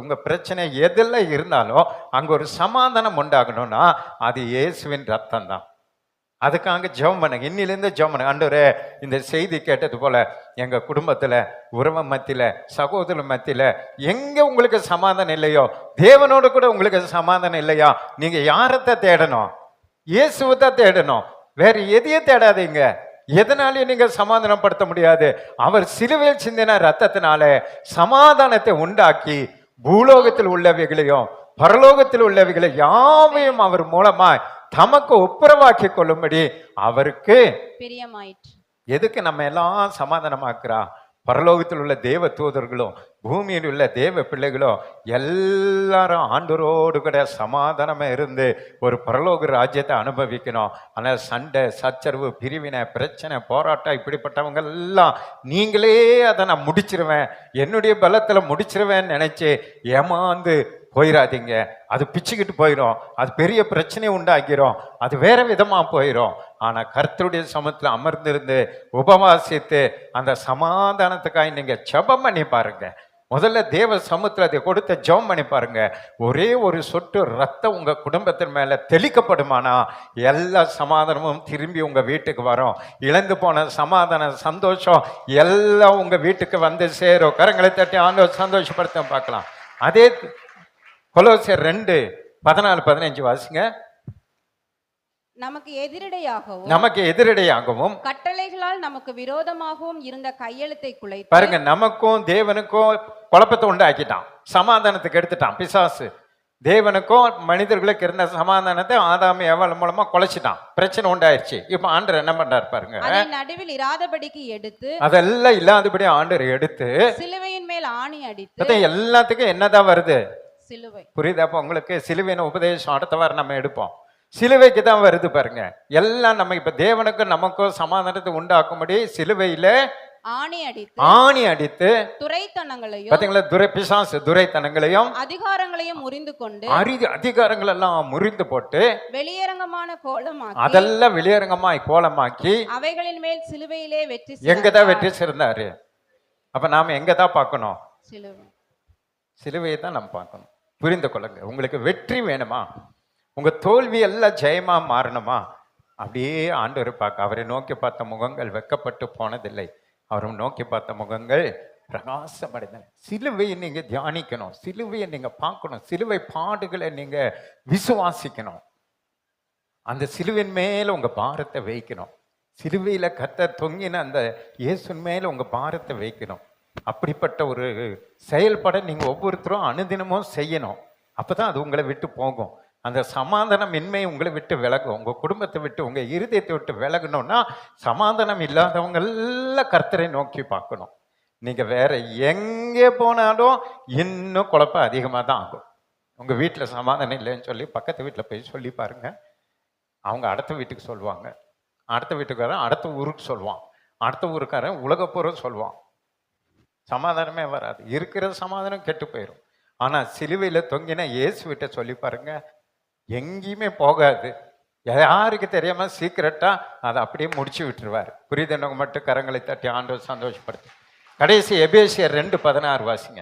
உங்க பிரச்சனை எதெல்லாம் இருந்தாலும் அங்க ஒரு சமாதானம் உண்டாகணும்னா அது இயேசுவின் ரத்தம் தான். அதுக்காக ஜெபம் பண்ணுங்க. இன்னிலிருந்து ஜெபம் பண்ணுங்க. ஆண்டவரே, இந்த செய்தி கேட்டது போல எங்க குடும்பத்துல, உறவு மத்தியில, சகோதர மத்தியில எங்க உங்களுக்கு சமாதானம் இல்லையோ, தேவனோடு கூட உங்களுக்கு சமாதானம் இல்லையா, நீங்க யாரத்தான் தேடணும்? இயேசுவை தான் தேடணும். வேற எதையும் தேடாதீங்க. எதனாலையும் நீங்க சமாதானப்படுத்த முடியாது. அவர் சிலுவையில் சிந்தின ரத்தத்தினால சமாதானத்தை உண்டாக்கி பூலோகத்தில் உள்ளவைகளையும் பரலோகத்தில் உள்ளவைகளை யாவையும் அவர் மூலமா தமக்கு ஒப்புரவாக்கி கொள்ளும்படி அவருக்கு பிரியமாயிற்று. எதுக்கு நம்ம எல்லாம் சமாதானமாக்குறா? பரலோகத்தில் உள்ள தேவ தூதர்களும் பூமியில் உள்ள தேவ பிள்ளைகளும் எல்லாரும் ஆண்டவரோடு கூட சமாதானமா இருந்து ஒரு பரலோக ராஜ்யத்தை அனுபவிக்கணும். ஆனால் சண்டை, சச்சரவு, பிரிவினை, பிரச்சனை, போராட்டம், இப்படிப்பட்டவங்க எல்லாம் நீங்களே அதை நான் முடிச்சிருவேன், என்னுடைய பலத்துல முடிச்சிருவேன்னு நினைச்சு ஏமாந்து போயிடாதீங்க. அது பிச்சுக்கிட்டு போயிடும். அது பெரிய பிரச்சனையை உண்டாக்கிறோம். அது வேற விதமா போயிடும். ஆனா கர்த்தருடைய சமூகத்துல அமர்ந்திருந்து உபவாசித்து அந்த சமாதானத்துக்காக நீங்க ஜெபம் பண்ணி பாருங்க. முதல்ல தேவ சமூகத்துல அதை கொடுத்த ஜெபம் பண்ணி பாருங்க. ஒரே ஒரு சொட்டு ரத்தம் உங்க குடும்பத்தின் மேல தெளிக்கப்படுமானா எல்லா சமாதானமும் திரும்பி உங்க வீட்டுக்கு வரும். இழந்து போன சமாதானம், சந்தோஷம் எல்லாம் உங்க வீட்டுக்கு வந்து சேரும். கரங்களை தட்டி ஆண்டவர் சந்தோஷப்படுத்த பார்க்கலாம். அதே கொலோசியர் 2:14-15 வாசிங்க. நமக்கு எதிரடையாகவும் கட்டளைகளால் நமக்கு விரோதமாகவும் இருந்த கையெழுத்தை குலைத்து பாருங்க. நமக்கும் தேவனுக்கும் குழப்பத்தை உண்டாக்கிட்டான், சமாதானத்துக்கு எடுத்துட்டான் பிசாசு. தேவனுக்கும் மனிதர்களுக்கு இருந்த சமாதானத்தை ஆதாம் ஏவாள் மூலமா குலைச்சிட்டான். பிரச்சனை உண்டாயிருச்சு. இப்ப ஆண்டவர் என்ன பண்றாரு பாருங்க. நடுவில் இராதபடிக்கு எடுத்து, அதெல்லாம் இல்லாதபடி ஆண்டவர் எடுத்து சிலுவையின் மேல் ஆணி அடித்து, எல்லாத்துக்கும் என்னதான் வருது? சிலுவை. புரியுதா? அப்ப உங்களுக்கு சிலுவையின் உபதேசம் அடுத்த வாரம் நம்ம எடுப்போம். சிலுவைக்கு தான் வருது பாருங்க. எல்லாம் நம்ம இப்ப தேவனுக்கும் நமக்கும் சமாதானத்தை உண்டாக்கும்படி சிலுவையில ஆணி அடித்து துரைத்தனங்களையும், பாத்தீங்களா, பிசாசு துரைத்தனங்களையும் அதிகாரங்களையும் முறிந்து கொண்டு, அதிகாரங்கள் எல்லாம் முறிந்து போட்டு வெளியரங்கமான கோலமாக்கி, அதெல்லாம் வெளியரங்கமாய் கோலமாக்கி அவைகளின் மேல் சிலுவையிலே வெற்றி எங்கதான் வெற்றி சிறந்தாரு. அப்ப நாம எங்கதான் பார்க்கணும்? சிலுவை. சிலுவையை தான் நம்ம பார்க்கணும். புரிந்து கொள்ளுங்க. உங்களுக்கு வெற்றி வேணுமா? உங்க தோல்வி எல்லாம் ஜெயமா மாறணுமா? அப்படியே ஆண்டவர் பார்க்க. அவரை நோக்கி பார்த்த முகங்கள் வெட்கப்பட்டு போனதில்லை. அவரை நோக்கி பார்த்த முகங்கள் பிரகாசமடைந்தன. சிலுவையை நீங்க தியானிக்கணும், சிலுவையை நீங்க பார்க்கணும், சிலுவை பாடுகளை நீங்க விசுவாசிக்கணும். அந்த சிலுவின் மேல உங்க பாரத்தை வைக்கணும். சிலுவையில கர்த்தர் தொங்கின அந்த இயேசுவின் மேல உங்க பாரத்தை வைக்கணும். அப்படிப்பட்ட ஒரு செயல்பட நீங்க ஒவ்வொருத்தரும் அனுதினமும் செய்யணும். அப்பதான் அது உங்களை விட்டு போகும். அந்த சமாதானமின்மை உங்களை விட்டு விலகும். உங்க குடும்பத்தை விட்டு, உங்க இருதயத்தை விட்டு விலகணும்னா சமாதானம் இல்லாதவங்க எல்லாம் கர்த்தரை நோக்கி பார்க்கணும். நீங்க வேற எங்கே போனாலும் இன்னும் குழப்பம் அதிகமாக தான் ஆகும். உங்க வீட்டில் சமாதானம் இல்லைன்னு சொல்லி பக்கத்து வீட்டில் போய் சொல்லி பாருங்க. அவங்க அடுத்த வீட்டுக்கு சொல்லுவாங்க, அடுத்த வீட்டுக்காரன் அடுத்த ஊருக்கு சொல்லுவான், அடுத்த ஊருக்காரன் உலகப்பூரம் சொல்லுவான். சமாதானமே வராது. இருக்கிற சமாதானம் கெட்டு போயிடும். ஆனா சிலுவையில் தொங்கின இயேசுவிட்ட சொல்லி பாருங்க, எங்கேயுமே போகாது. யாருக்கு தெரியாம சீக்கிரட்டா அதை அப்படியே முடிச்சு விட்டுருவார். புரியுதுன்னவங்க மட்டும் கரங்களை தட்டி ஆண்டவர் சந்தோஷப்படுத்து. கடைசி எபேசியர் 2:16 வாசிங்க.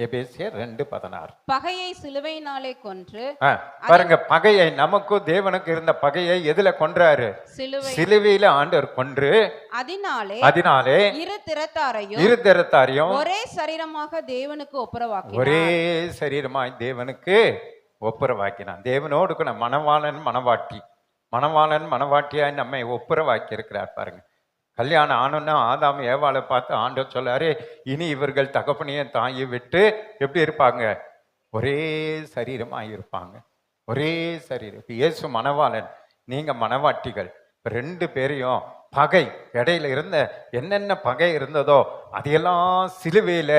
எபேசியர் 2:16. பகையை சிலுவையினாலே கொன்று. பாருங்க, பகையை, நமக்கும் தேவனுக்கு இருந்த பகையை எதுல கொன்றாரு? சிலுவையில ஆண்டவர் கொன்று அதனாலே இரு திறத்தாரையும் ஒரே சரீரமாக தேவனுக்கு ஒப்புரவாக்கினார். ஒரே சரீரமாய் தேவனுக்கு ஒப்புரவாக்கினான். தேவனோடு கூட மணவாளன் மணவாட்டியாய் நம்மை ஒப்புரவாக்கி இருக்கிறார். பாருங்க, கல்யாணம் ஆனோன்னா ஆதாம் ஏவாளை பார்த்து ஆண்டவர் சொல்லாரு, இனி இவர்கள் தகப்பனையும் தாயை விட்டு எப்படி இருப்பாங்க? ஒரே சரீரமாக இருப்பாங்க. ஒரே சரீரம். இயேசு மணவாளன், நீங்க மணவாட்டிகள். ரெண்டு பேரையும் பகை, இடையில இருந்த என்னென்ன பகை இருந்ததோ அதையெல்லாம் சிலுவையில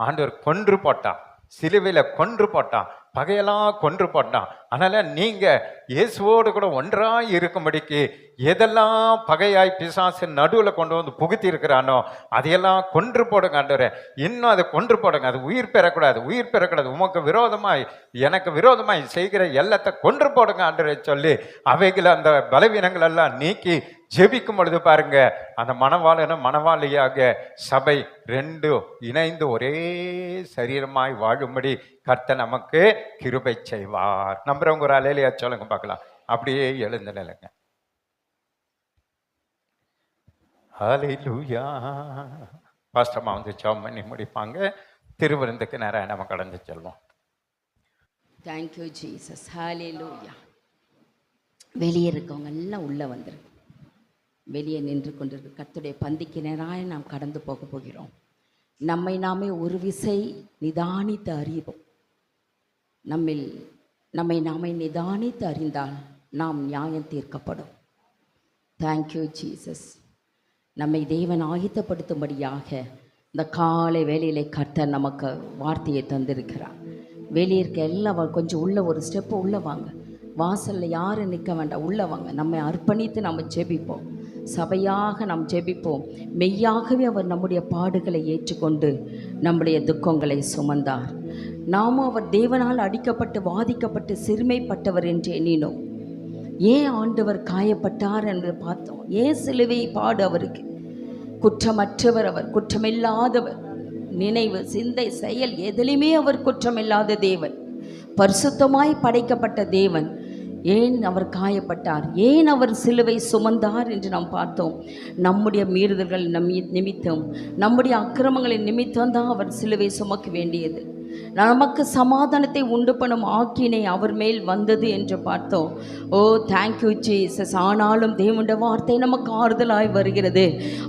ஆண்டவர் கொன்று போட்டான். சிலுவையில கொன்று போட்டான், பகையெல்லாம் கொன்று போட்டான். அதனால நீங்க இயேசுவோடு கூட ஒன்றாய் இருக்கும்படிக்கு எதெல்லாம் பகையாய் பிசாசு நடுவில் கொண்டு வந்து புகுத்தி இருக்கிறானோ அதையெல்லாம் கொன்று போடுங்க ஆண்டவரே. இன்னும் அதை கொன்று போடுங்க. அது உயிர் பெறக்கூடாது. உமக்கு விரோதமாய், எனக்கு விரோதமாய் செய்கிற எல்லாத்தை கொன்று போடுங்க ஆண்டவரே சொல்லி அவைகளை, அந்த பலவீனங்கள் எல்லாம் நீக்கி ஜெபிக்கும் பொழுது பாருங்க, அந்த மணவாளனும் மணவாளியாக சபை ரெண்டு இணைந்து ஒரே சரீரமாய் வாழும்படி கர்த்தர் நமக்கு கிருபை செய்வார். நம்புறவங்க ஒரு அலையிலையா சொல்லுங்க பார்க்கலாம். அப்படியே எழுந்த நிலைங்க. ஹல்லேலூயா. பாஸ்டர்மா வந்து ஜெபம் பண்ணி முடிப்பாங்க. திருவிருந்துக்கு நேரம் நம்ம கடந்து செல்வோம். Thank you Jesus. ஹல்லேலூயா. வெளியே இருக்கவங்க எல்லாம் உள்ள வந்துரு. வெளியே நின்று கொண்டிருக்க கர்த்தருடைய பந்திக்கு நேராக நாம் கடந்து போக போகிறோம். நம்மை நாமே ஒரு விசை நிதானித்து அறிவோம். நம்மை நாமே நிதானித்து அறிந்தால் நாம் நியாயம் தீர்க்கப்படும். Thank you Jesus. நம்மை தேவன் ஆயத்தப்படுத்தும்படியாக இந்த காலை வேளையிலே கர்த்தர் நமக்கு வார்த்தையை தந்திருக்கிறார். வெளியே இருக்க எல்லாம் கொஞ்சம் உள்ள ஒரு ஸ்டெப்பு உள்ளே வாங்க. வாசலில் யாரும் நிற்க வேண்டாம், உள்ளே வாங்க. நம்மை அர்ப்பணித்து நம்ம ஜெபிப்போம். சபையாக நாம் ஜெபிப்போம். மெய்யாகவே அவர் நம்முடைய பாடுகளை ஏற்றுக்கொண்டு நம்முடைய துக்கங்களை சுமந்தார். நாமும் அவர் தேவனால் அடிக்கப்பட்டு வாதிக்கப்பட்டு சிறுமைப்பட்டவர் என்று எண்ணினோம். ஏன் ஆண்டவர் காயப்பட்டார் என்று பார்த்தோம். ஏன் சிலுவை பாடு அவருக்கு? குற்றமற்றவர் அவர், குற்றமில்லாதவர். நினைவு, சிந்தை, செயல் எதிலுமே அவர் குற்றமில்லாத தேவன், பரிசுத்தமாய் படைக்கப்பட்ட தேவன். ஏன் அவர் காயப்பட்டார், ஏன் அவர் சிலுவை சுமந்தார் என்று நாம் பார்த்தோம். நம்முடைய மீறுதல்கள் நிமித்தம், நம்முடைய அக்கிரமங்களின் நிமித்தம் தான் அவர் சிலுவை சுமக்க வேண்டியது. நமக்கு சமாதானத்தை உண்டு பண்ணும் ஆக்கினை அவர் மேல் வந்தது என்று பார்த்தோம். ஓ தேங்க்யூ ஜீசஸ். ஆனாலும் தேவனுடைய வார்த்தை நமக்கு ஆறுதலாய் வருகிறது.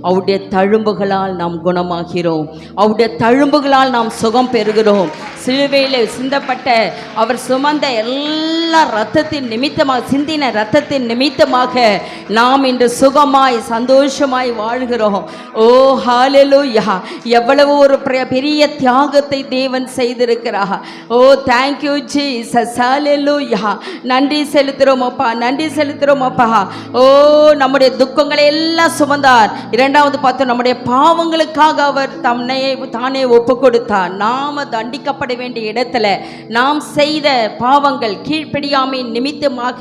அவருடைய தழும்புகளால் நாம் குணமாகிறோம், அவருடைய தழும்புகளால் நாம் சுகம் பெறுகிறோம். சிலுவையில் சிந்தப்பட்ட அவர் சுமந்த எல்லா இரத்தத்தின் நிமித்தமாக, சிந்தின இரத்தத்தின் நிமித்தமாக நாம் இன்று சுகமாய் சந்தோஷமாய் வாழ்கிறோம். ஓ ஹல்லேலூயா. எவ்வளவு ஒரு பெரிய தியாகத்தை தேவன் செய்திருக்கிறார். ஓ தேங்க்யூ ஜீசஸ். ஹல்லேலூயா. நன்றி செலுத்துகிறோம் அப்பா, நன்றி செலுத்துகிறோம் அப்பா. ஓ நம்முடைய துக்கங்களை எல்லாம் சுமந்தார். இரண்டாவது பார்த்தோம், நம்முடைய பாவங்களுக்காக அவர் தானே ஒப்பு கொடுத்தார். நாம தண்டிக்கப்பட வேண்டிய இடத்துல நாம் செய்த பாவங்கள், கீழ்ப்படியாமை நிமித்தமாக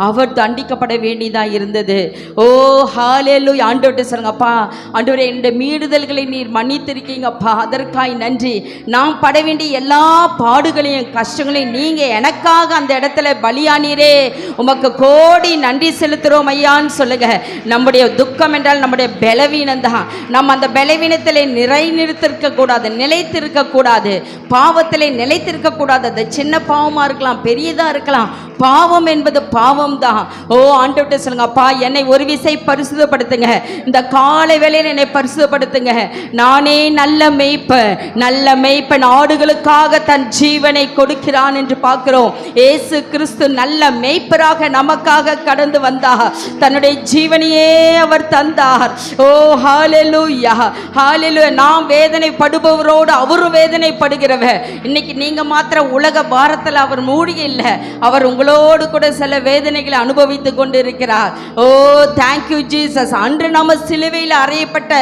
அவர் தண்டிக்கப்பட வேண்டியதாக இருந்தது. ஓ ஹல்லேலூயா. ஆண்டவர்கிட்ட சொல்லுங்கப்பா, ஆண்டவரே இந்த மீறுதல்களை நீர் மன்னித்திருக்கீங்கப்பா, அதற்காய் நன்றி. நாம் பட வேண்டிய எல்லா பாடுகளையும் கஷ்டங்களையும் நீங்க எனக்காக அந்த இடத்துல பலியானீரே, உமக்கு கோடி நன்றி செலுத்துறோம் ஐயான்னு சொல்லுங்க. நம்முடைய துக்கம் என்றால் நம்முடைய பலவீனம் தான். நம்ம அந்த பலவீனத்தில் நிலைத்திருக்க கூடாது, நிலைத்திருக்க கூடாது. பாவத்திலே நிலைத்திருக்க கூடாது. அது சின்ன பாவமா இருக்கலாம், பெரியதா இருக்கலாம். பாவம் என்பது பாவம் தான். ஓ ஆண்டவர்கிட்ட சொல்லுங்க, அப்பா என்னை ஒரு விசை பரிசுத்தப்படுத்துங்க. இந்த காலை வேளையில் என்னை பரிசுத்தப்படுத்துங்க. நானே நல்ல மேய்ப்பன், நல்ல மேய்ப்பன் ஆடுகளுக்காக நமக்காக தன் ஜீவனை கொடுக்கிறான் என்று பார்க்கிறோம். இயேசு கிறிஸ்து நல்ல மேய்ப்பராக நமக்காக கடந்து வந்தார். தன்னுடைய ஜீவனையே அவர் தந்தார். ஓ ஹalleluya, ஹalleluya. நாம் வேதனைப்படுபவரோடு அவரும் வேதனைப்படுகிறவர். இன்னைக்கு நீங்க மாத்திரம் உலக பாரத்தில் அவர் மூழ்கி இல்லை, அவர் உங்களோடு கூட சில வேதனைகளை அனுபவித்துக் கொண்டிருக்கிறார். ஓ தேங்க்யூ ஜீசஸ். அன்று நம்ம சிலுவையில் அறையப்பட்ட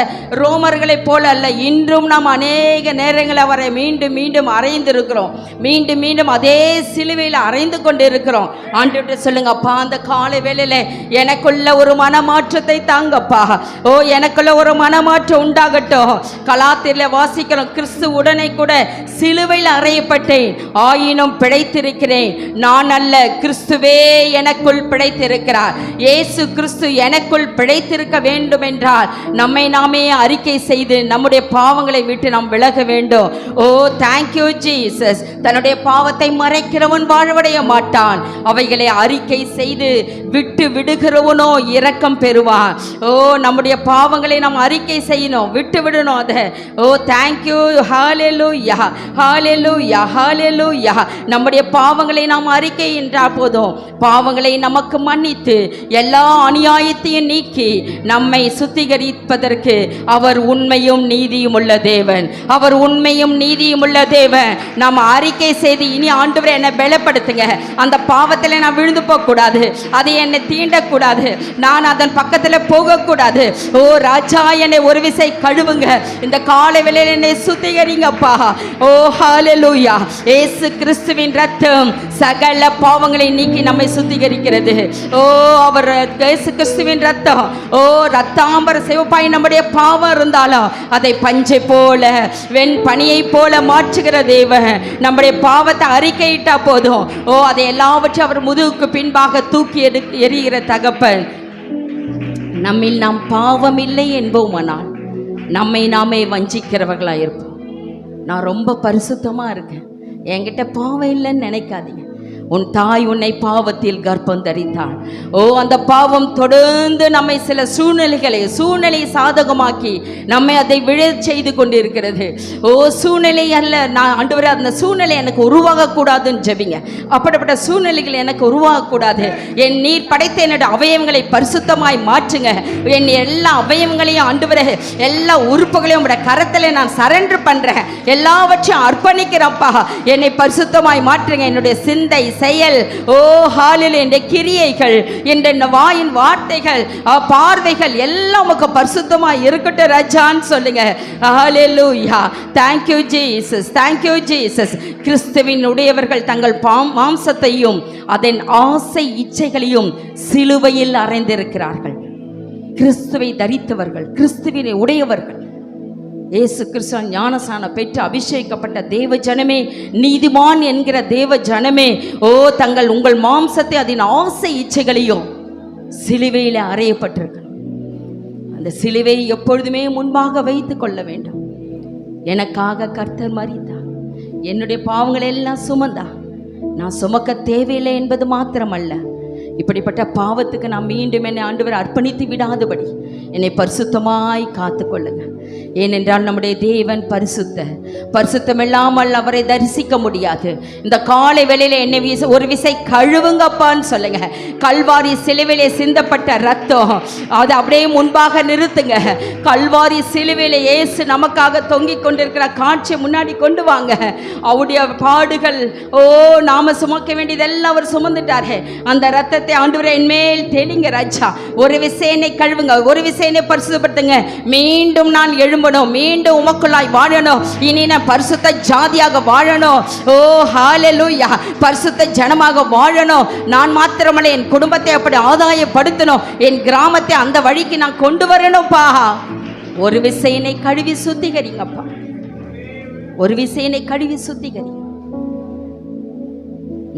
ரோமர்களை போல அல்ல, இன்றும் நாம் அநேக நேரங்கள் அவரை மீண்டும் மீண்டும் அறைந்திருக்கிறோம். மீண்டும் மீண்டும் அதே சிலுவையில் அறைந்து கொண்டு இருக்கிறோம். ஆண்டவர்கிட்ட சொல்லுங்க, அப்பா அந்த காலை வேளையில எனக்குள்ள ஒரு மனமாற்றத்தை தாங்கப்பா. ஓ எனக்குள்ள ஒரு மனமாற்றம் உண்டாகட்டும். கலாத்தில வாசிக்கிறோம், கிறிஸ்து உடனே கூட சிலுவையில் அறையப்பட்டேன், ஆயினும் பிழைத்திருக்கிறேன். நான் அல்ல, கிறிஸ்துவே எனக்குள் பிழைத்திருக்கிறார். இயேசு கிறிஸ்து எனக்குள் பிழைத்திருக்க வேண்டும் என்றால் நம்மை நாமே அறிக்கை செய்து நம்முடைய பாவங்களை விட்டு நாம் விலக வேண்டும். ஓ தேங்க்யூ ஜீசஸ். தன்னுடைய பாவத்தை மறைக்கிறவன் வாழ்வடைய மாட்டான், அவைகளை அறிக்கை செய்து விட்டு விடுகிறவனோ இரக்கம் பெறுவான். ஓ நம்முடைய பாவங்களை நாம் அறிக்கை செய்யணும், விட்டு விடணும் அதை. ஓ தேங்க்யூ, ஹalleluya, ஹalleluya, ஹalleluya. நம்முடைய பாவங்களை நாம் அறிக்கை என்றால் போதும், பாவங்களை நமக்கு மன்னித்து எல்லா அநியாயத்தையும் நீக்கி நம்மை சுத்திகரிப்பதற்கு அவர் உண்மையும் நீதியும் உள்ள தேவன். அவர் உண்மையும் நீதியும் உள்ள தேவன். நாம் அறிக்கை செய்து, இனி ஆண்டவரே என்னை பலப்படுத்துங்க, அந்த பாவத்தில் நான் விழுந்து போகக்கூடாது, அதை என்னை தீண்டக்கூடாது, நான் அதன் பக்கத்தில் போகக்கூடாது. ஓ ராஜா என்னை ஒரு விசை கழுவுங்க, இந்த காலை வேளையில என்னை சுத்திகரிங்கப்பா. ஓ ஹalleluya. இயேசு கிறிஸ்துவின் ரத்தம் சகல பாவங்களை நீக்கி நம்மை சுத்திகரிக்கிறது. ஓ அவர் இயேசு கிறிஸ்துவின் ரத்தம், ஓ ரத்தாம்பர சிவப்பாய் நம்முடைய பாவம் இருந்தாலும் அதை பஞ்சை போல வெண் பனியை போல மாற்றுகிற தேவன். நம்முடைய பாவத்தை அறிக்கையிட்டா போதும், ஓ அதை எல்லாவற்றையும் அவர் முதுகுக்கு பின்பாக தூக்கி எறிகிற தகப்பன். நம்மில் நாம் பாவம் இல்லை என்போமானால் நம்மை நாமே வஞ்சிக்கிறவர்களாக இருப்போம். நான் ரொம்ப பரிசுத்தமாக இருக்கேன், என்கிட்ட பாவம் இல்லைன்னு நினைக்காதீங்க. உன் தாய் உன்னை பாவத்தில் கர்ப்பம் தரித்தாள். ஓ அந்த பாவம் தொடர்ந்து நம்மை சில சூழ்நிலை சாதகமாக்கி நம்மை அதை விழச் செய்து கொண்டிருக்கிறது. ஓ சூழ்நிலை அல்ல, நான் ஆண்டவரே அந்த சூழ்நிலை எனக்கு உருவாகக்கூடாதுன்னு ஜெபிங்க. அப்படிப்பட்ட சூழ்நிலைகள் எனக்கு உருவாகக்கூடாது. என் நீர் படைத்த என்னுடைய அவயவங்களை பரிசுத்தமாய் மாற்றுங்க. என் எல்லா அவயவங்களையும் ஆண்டவரே, எல்லா உறுப்புகளையும் உடைய கரத்தில் நான் சரண்டர் பண்ணுறேன், எல்லாவற்றையும் அர்ப்பணிக்கிறப்பா. என்னை பரிசுத்தமாய் மாற்றுங்க. என்னுடைய சிந்தை, செயல், ஓ ஹalleluya, என்ற கிரியைகள், என்ற வாயின் வார்த்தைகள், பார்வைகள் எல்லாம் உமக்கு பரிசுத்தமாய் இருக்கட்டும் ராஜான்னு சொல்லுங்க. ஹalleluya. thank you jesus, thank you jesus. கிறிஸ்துவின் உடையவர்கள் தங்கள் மாம்சத்தையும் அதன் ஆசை இச்சைகளையும் சிலுவையில் அறைந்திருக்கிறார்கள். கிறிஸ்துவை தரித்தவர்கள், கிறிஸ்துவினை உடையவர்கள், இயேசு கிறிஸ்து ஞானசான பெற்று அபிஷேகப்பட்ட தேவ ஜனமே, நீதிமான் என்கிற தேவ ஜனமே, ஓ தங்கள் உங்கள் மாம்சத்தை அதன் ஆசை இச்சைகளையும் சிலுவையில் அறையப்பட்டிருக்கணும். அந்த சிலுவை எப்பொழுதுமே முன்பாக வைத்து கொள்ள வேண்டும். எனக்காக கர்த்தர் மரித்தார், என்னுடைய பாவங்களை எல்லாம் சுமந்தா, நான் சுமக்க தேவையில்லை என்பது மாத்திரமல்ல, இப்படிப்பட்ட பாவத்துக்கு நான் மீண்டும் என்னை ஆண்டவர் அர்ப்பணித்து விடாதபடி என்னை பரிசுத்தமாய் காத்து கொள்ளுங்க. ஏனென்றால் நம்முடைய தேவன் பரிசுத்தம் இல்லாமல் அவரை தரிசிக்க முடியாது. இந்த காலை வேளையில என்னை ஒரு விசை கழுவுங்கப்பான்னு சொல்லுங்க. கல்வாரி சிலுவையிலே சிந்தப்பட்ட ரத்தம் அதை அப்படியே முன்பாக நிறுத்துங்க. கல்வாரி சிலுவையிலே இயேசு நமக்காக தொங்கிக் கொண்டிருக்கிற காட்சி முன்னாடி கொண்டு வாங்க. அவருடைய பாடுகள், ஓ நாம சுமக்க வேண்டியதெல்லாம் அவர் சுமந்துட்டாரு. அந்த ரத்தத்தை ஆண்டவரே என் மேல் தெளிங்க ராஜா. ஒரு விசையனை கழுவுங்க, ஒரு விசையனை பரிசுத்தப்படுத்துங்க. மீண்டும் நான் எழும்பணும், மீண்டும் உமக்குள்ளாய் வாழணும். இனி நான் பரிசுத்த ஜாதியாக வாழணும். ஓ ஹalleluya, பரிசுத்த ஜனமாக வாழணும். நான் மாத்திரமல்ல, என் குடும்பத்தை அப்படி ஆதாயப்படுத்தணும், என் கிராமத்தை அந்த வழிக்கு நான் கொண்டு வரணும்ப்பா. ஒரு விசையனை கழுவி சுத்திகரிங்கப்பா, ஒரு விசையனை கழுவி சுத்திகரி.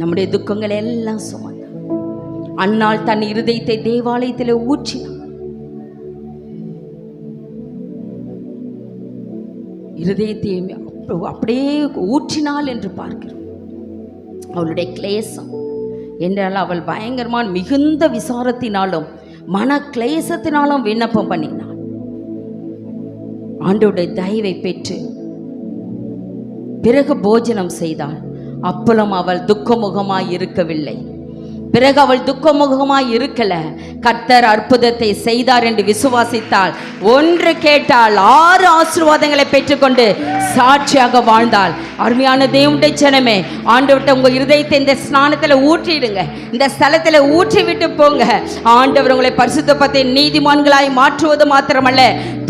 நம்முடைய துக்கங்களை எல்லாம் சுமந்த அன்னாள் தன் இருதயத்தை தேவாலயத்தில் ஊற்றினார். இருதயத்தை அப்படியே ஊற்றினாள் என்று பார்க்கிறோம். அவளுடைய கிளேசம் என்றால் அவள் பயங்கரமான மிகுந்த விசாரத்தினாலும் மன கிளேசத்தினாலும் விண்ணப்பம் பண்ணினாள். ஆண்டவருடைய தயவை பெற்று பிறகு போஜனம் செய்தாள். அப்பளும் அவள் துக்கமுகமாய் இருக்கவில்லை. பிறகு அவள் துக்கமுகமாய் இருக்கல. கர்த்தர் அற்புதத்தை செய்தார் என்று விசுவாசித்தாள். ஒன்று கேட்டால் 6 ஆசீர்வாதங்களை பெற்றுக்கொண்டு சாட்சியாக வாழ்ந்தாள். அருமையான தேவனுடைய ஜனமே, ஆண்டவர்கிட்ட உங்க இருதயத்தை இந்த ஸ்நானத்துல ஊற்றிடுங்க. இந்த ஸ்தலத்துல ஊற்றி விட்டு போங்க. ஆண்டவர் உங்களை பரிசுத்தப்பத்தை நீதிமான்களாய் மாற்றுவது மாத்திரமல்ல,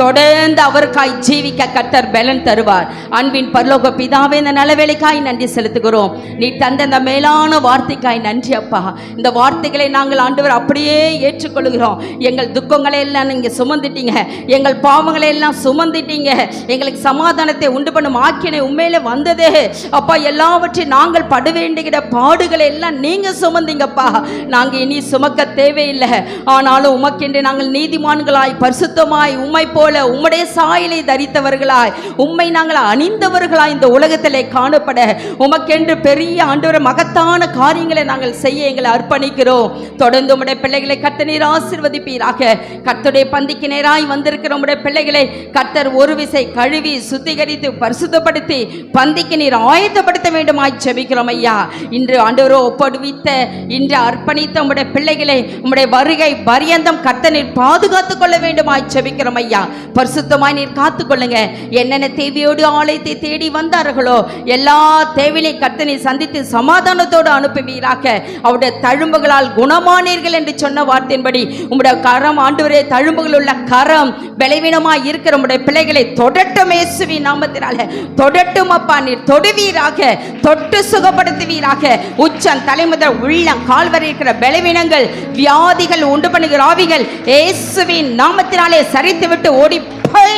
தொடர்ந்து அவருக்காய் ஜீவிக்க கர்த்தர் பலன் தருவார். அன்பின் பரலோக பிதாவே, இந்த நல்ல வேலைக்காய் நன்றி செலுத்துகிறோம். நீ தந்த இந்த மேலான வார்த்தைக்காய் நன்றி அப்பா. இந்த வார்த்தைகளை நாங்கள் ஆண்டவர் அப்படியே ஏற்றுக்கொள்கிறோம். எங்கள் துக்கங்களை எல்லாம் நீங்க சுமந்துட்டீங்க, எங்கள் பாவங்களை எல்லாம் சுமந்துட்டீங்க. எங்களுக்கு சமாதானத்தை உண்டு பண்ணும் ஆக்கினை உண்மையிலே வந்ததே அப்பா. எல்லாவற்றையும் நாங்கள் பட வேண்டிய பாடுகளை எல்லாம் நீங்க சுமந்தீங்கப்பா. நாங்க இனி சுமக்க தேவையில்லை. ஆனாலும் உமக்கென்று நாங்கள் நீதிமான்களாய் பரிசுத்தமாய் உம்மை போல உம்முடைய சாயலை தரித்தவர்களாய் உம்மை நாங்கள் அணிந்தவர்களாய் இந்த உலகத்திலே காணப்பட உமக்கென்று பெரிய ஆண்டவர் மகத்தான காரியங்களை நாங்கள் செய்ய எங்களை அர்ப்பணிக்கிறோம். தொடர்ந்து உம்முடைய பிள்ளைகளை கர்த்தர் நீர் ஆசீர்வதிப்பீராக. கர்த்தருடைய பந்திக்கு நேராய் வந்திருக்கிற உம்முடைய பிள்ளைகளை கர்த்தர் ஒரு விசை கழுவி சுத்திகரித்து பரிசுத்தப்படுத்தி பந்திக்கு நீர் ஆயத்தப்படுத்த வேண்டுமாய் ஜெபிக்கிறோம் ஐயா. இன்று ஆண்டவரோ ஒப்படுவித்த இன்று அர்ப்பணித்த உம்முடைய பிள்ளைகளை உம்முடைய வருகை பரியந்தம் கர்த்தர் நீர் பாதுகாத்துக் கொள்ள வேண்டுமாய் ஜெபிக்கிறோம் ஐயா. பரிசுத்தமாய் நீர் காத்துக்கொள்ளுங்க. என்னென்ன தேவையோடு ஆலயத்தை தேடி வந்தார்களோ எல்லா தேவையை கர்த்தர் நீர் சந்தித்து சமாதானத்தோடு அனுப்புவீராக. அவருடைய தழும்புகளால் குணமானீர்கள் என்று சொன்ன வார்த்தையின்படி உம்முடைய கரம் ஆண்டவரே, தழும்புகள் உள்ள கரம் பலவீனமாய் இருக்கிற உம்முடைய பிள்ளைகளை தொடட்டும் இயேசுவின் நாமத்தினால தொடட்டும் அப்பா. நீர் தொடுவீராக, தொட்டு சுகப்படுத்துவீராக. உச்சம் தலைமுதல் உள்ளம் கால் வரை இருக்கிற பலவீனங்கள் வியாதிகள் உண்டு பண்ணுகிற ஆவிகள் இயேசுவின் நாமத்தினாலே சரித்து விட்டு ஓடி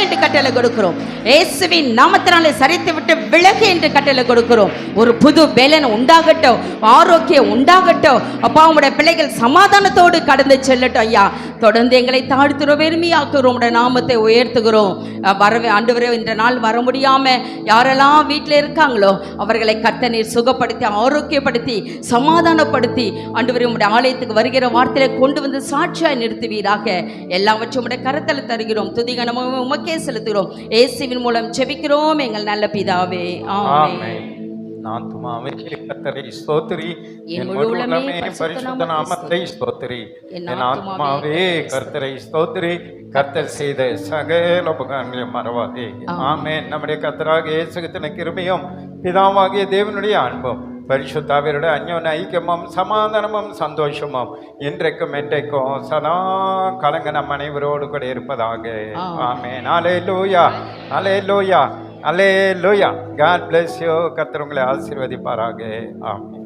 என்று கட்டளை கொடுக்கிறோம். இயேசுவின் நாமத்தினாலே சரித்து விட்டு விலகு என்று கட்டளை கொடுக்கிறோம். ஒரு புது பலன் உண்டாகட்டும், ஆரோக்கியம் உண்டாகட்டும் அப்பா. உம்முடைய பிள்ளைகள் சமாதானத்தோடு கடந்து செல்லட்டும் ஐயா. தொடர்ந்து எங்களை தாழ்த்துறோம், வெறுமையாக்குறோம், உம்முடைய நாமத்தை உயர்த்துகிறோம். வரவே ஆண்டவரே, இந்த நாள் வர முடியாம யாரெல்லாம் வீட்டில் இருக்காங்களோ அவர்களை கர்த்தர் நீர் சுகப்படுத்தி ஆரோக்கியப்படுத்தி சமாதானப்படுத்தி ஆண்டவரே உம்முடைய ஆலயத்துக்கு வருகிற வார்த்தையை கொண்டு வந்து சாட்சியாய் நிறுத்துவீராக. எல்லாவற்றும் உம்முடைய கரத்தில் தருகிறோம். துதிகனமும் உமக்கே செலுத்துகிறோம். இயேசுவின் மூலம் ஜெபிக்கிறோம் எங்கள் நல்ல பிதாவே, ஆமென். நான் துமாவே கர்த்தரை ஸ்தோத்திரி, என் முழு உள்ளமே பரிசுத்த நாமத்தை ஸ்தோத்திரி. என் ஆத்மாவே கர்த்தரை ஸ்தோத்திரி, கர்த்தர் செய்த சகல உபகாரங்களையும் மறவாதே. ஆமென். நம்முடைய கர்த்தராகிய இயேசு கிறிஸ்துவின் கிருபையும் பிதாவாகிய தேவனுடைய அன்பும் பரிசுத்தாவியருடைய அந்யோன்ய ஐக்கியமும் சமாதானமும் சந்தோஷமும் இன்றைக்கும் என்றைக்கும் சதா கலங்க நம் அனைவரோடு கூட இருப்பதாக. ஆமென். அல்லேலூயா, அல்லேலூயா, அல்லேலூயா. God bless you. கர்த்தர் உங்களை ஆசீர்வதிப்பாராக. ஆமென்.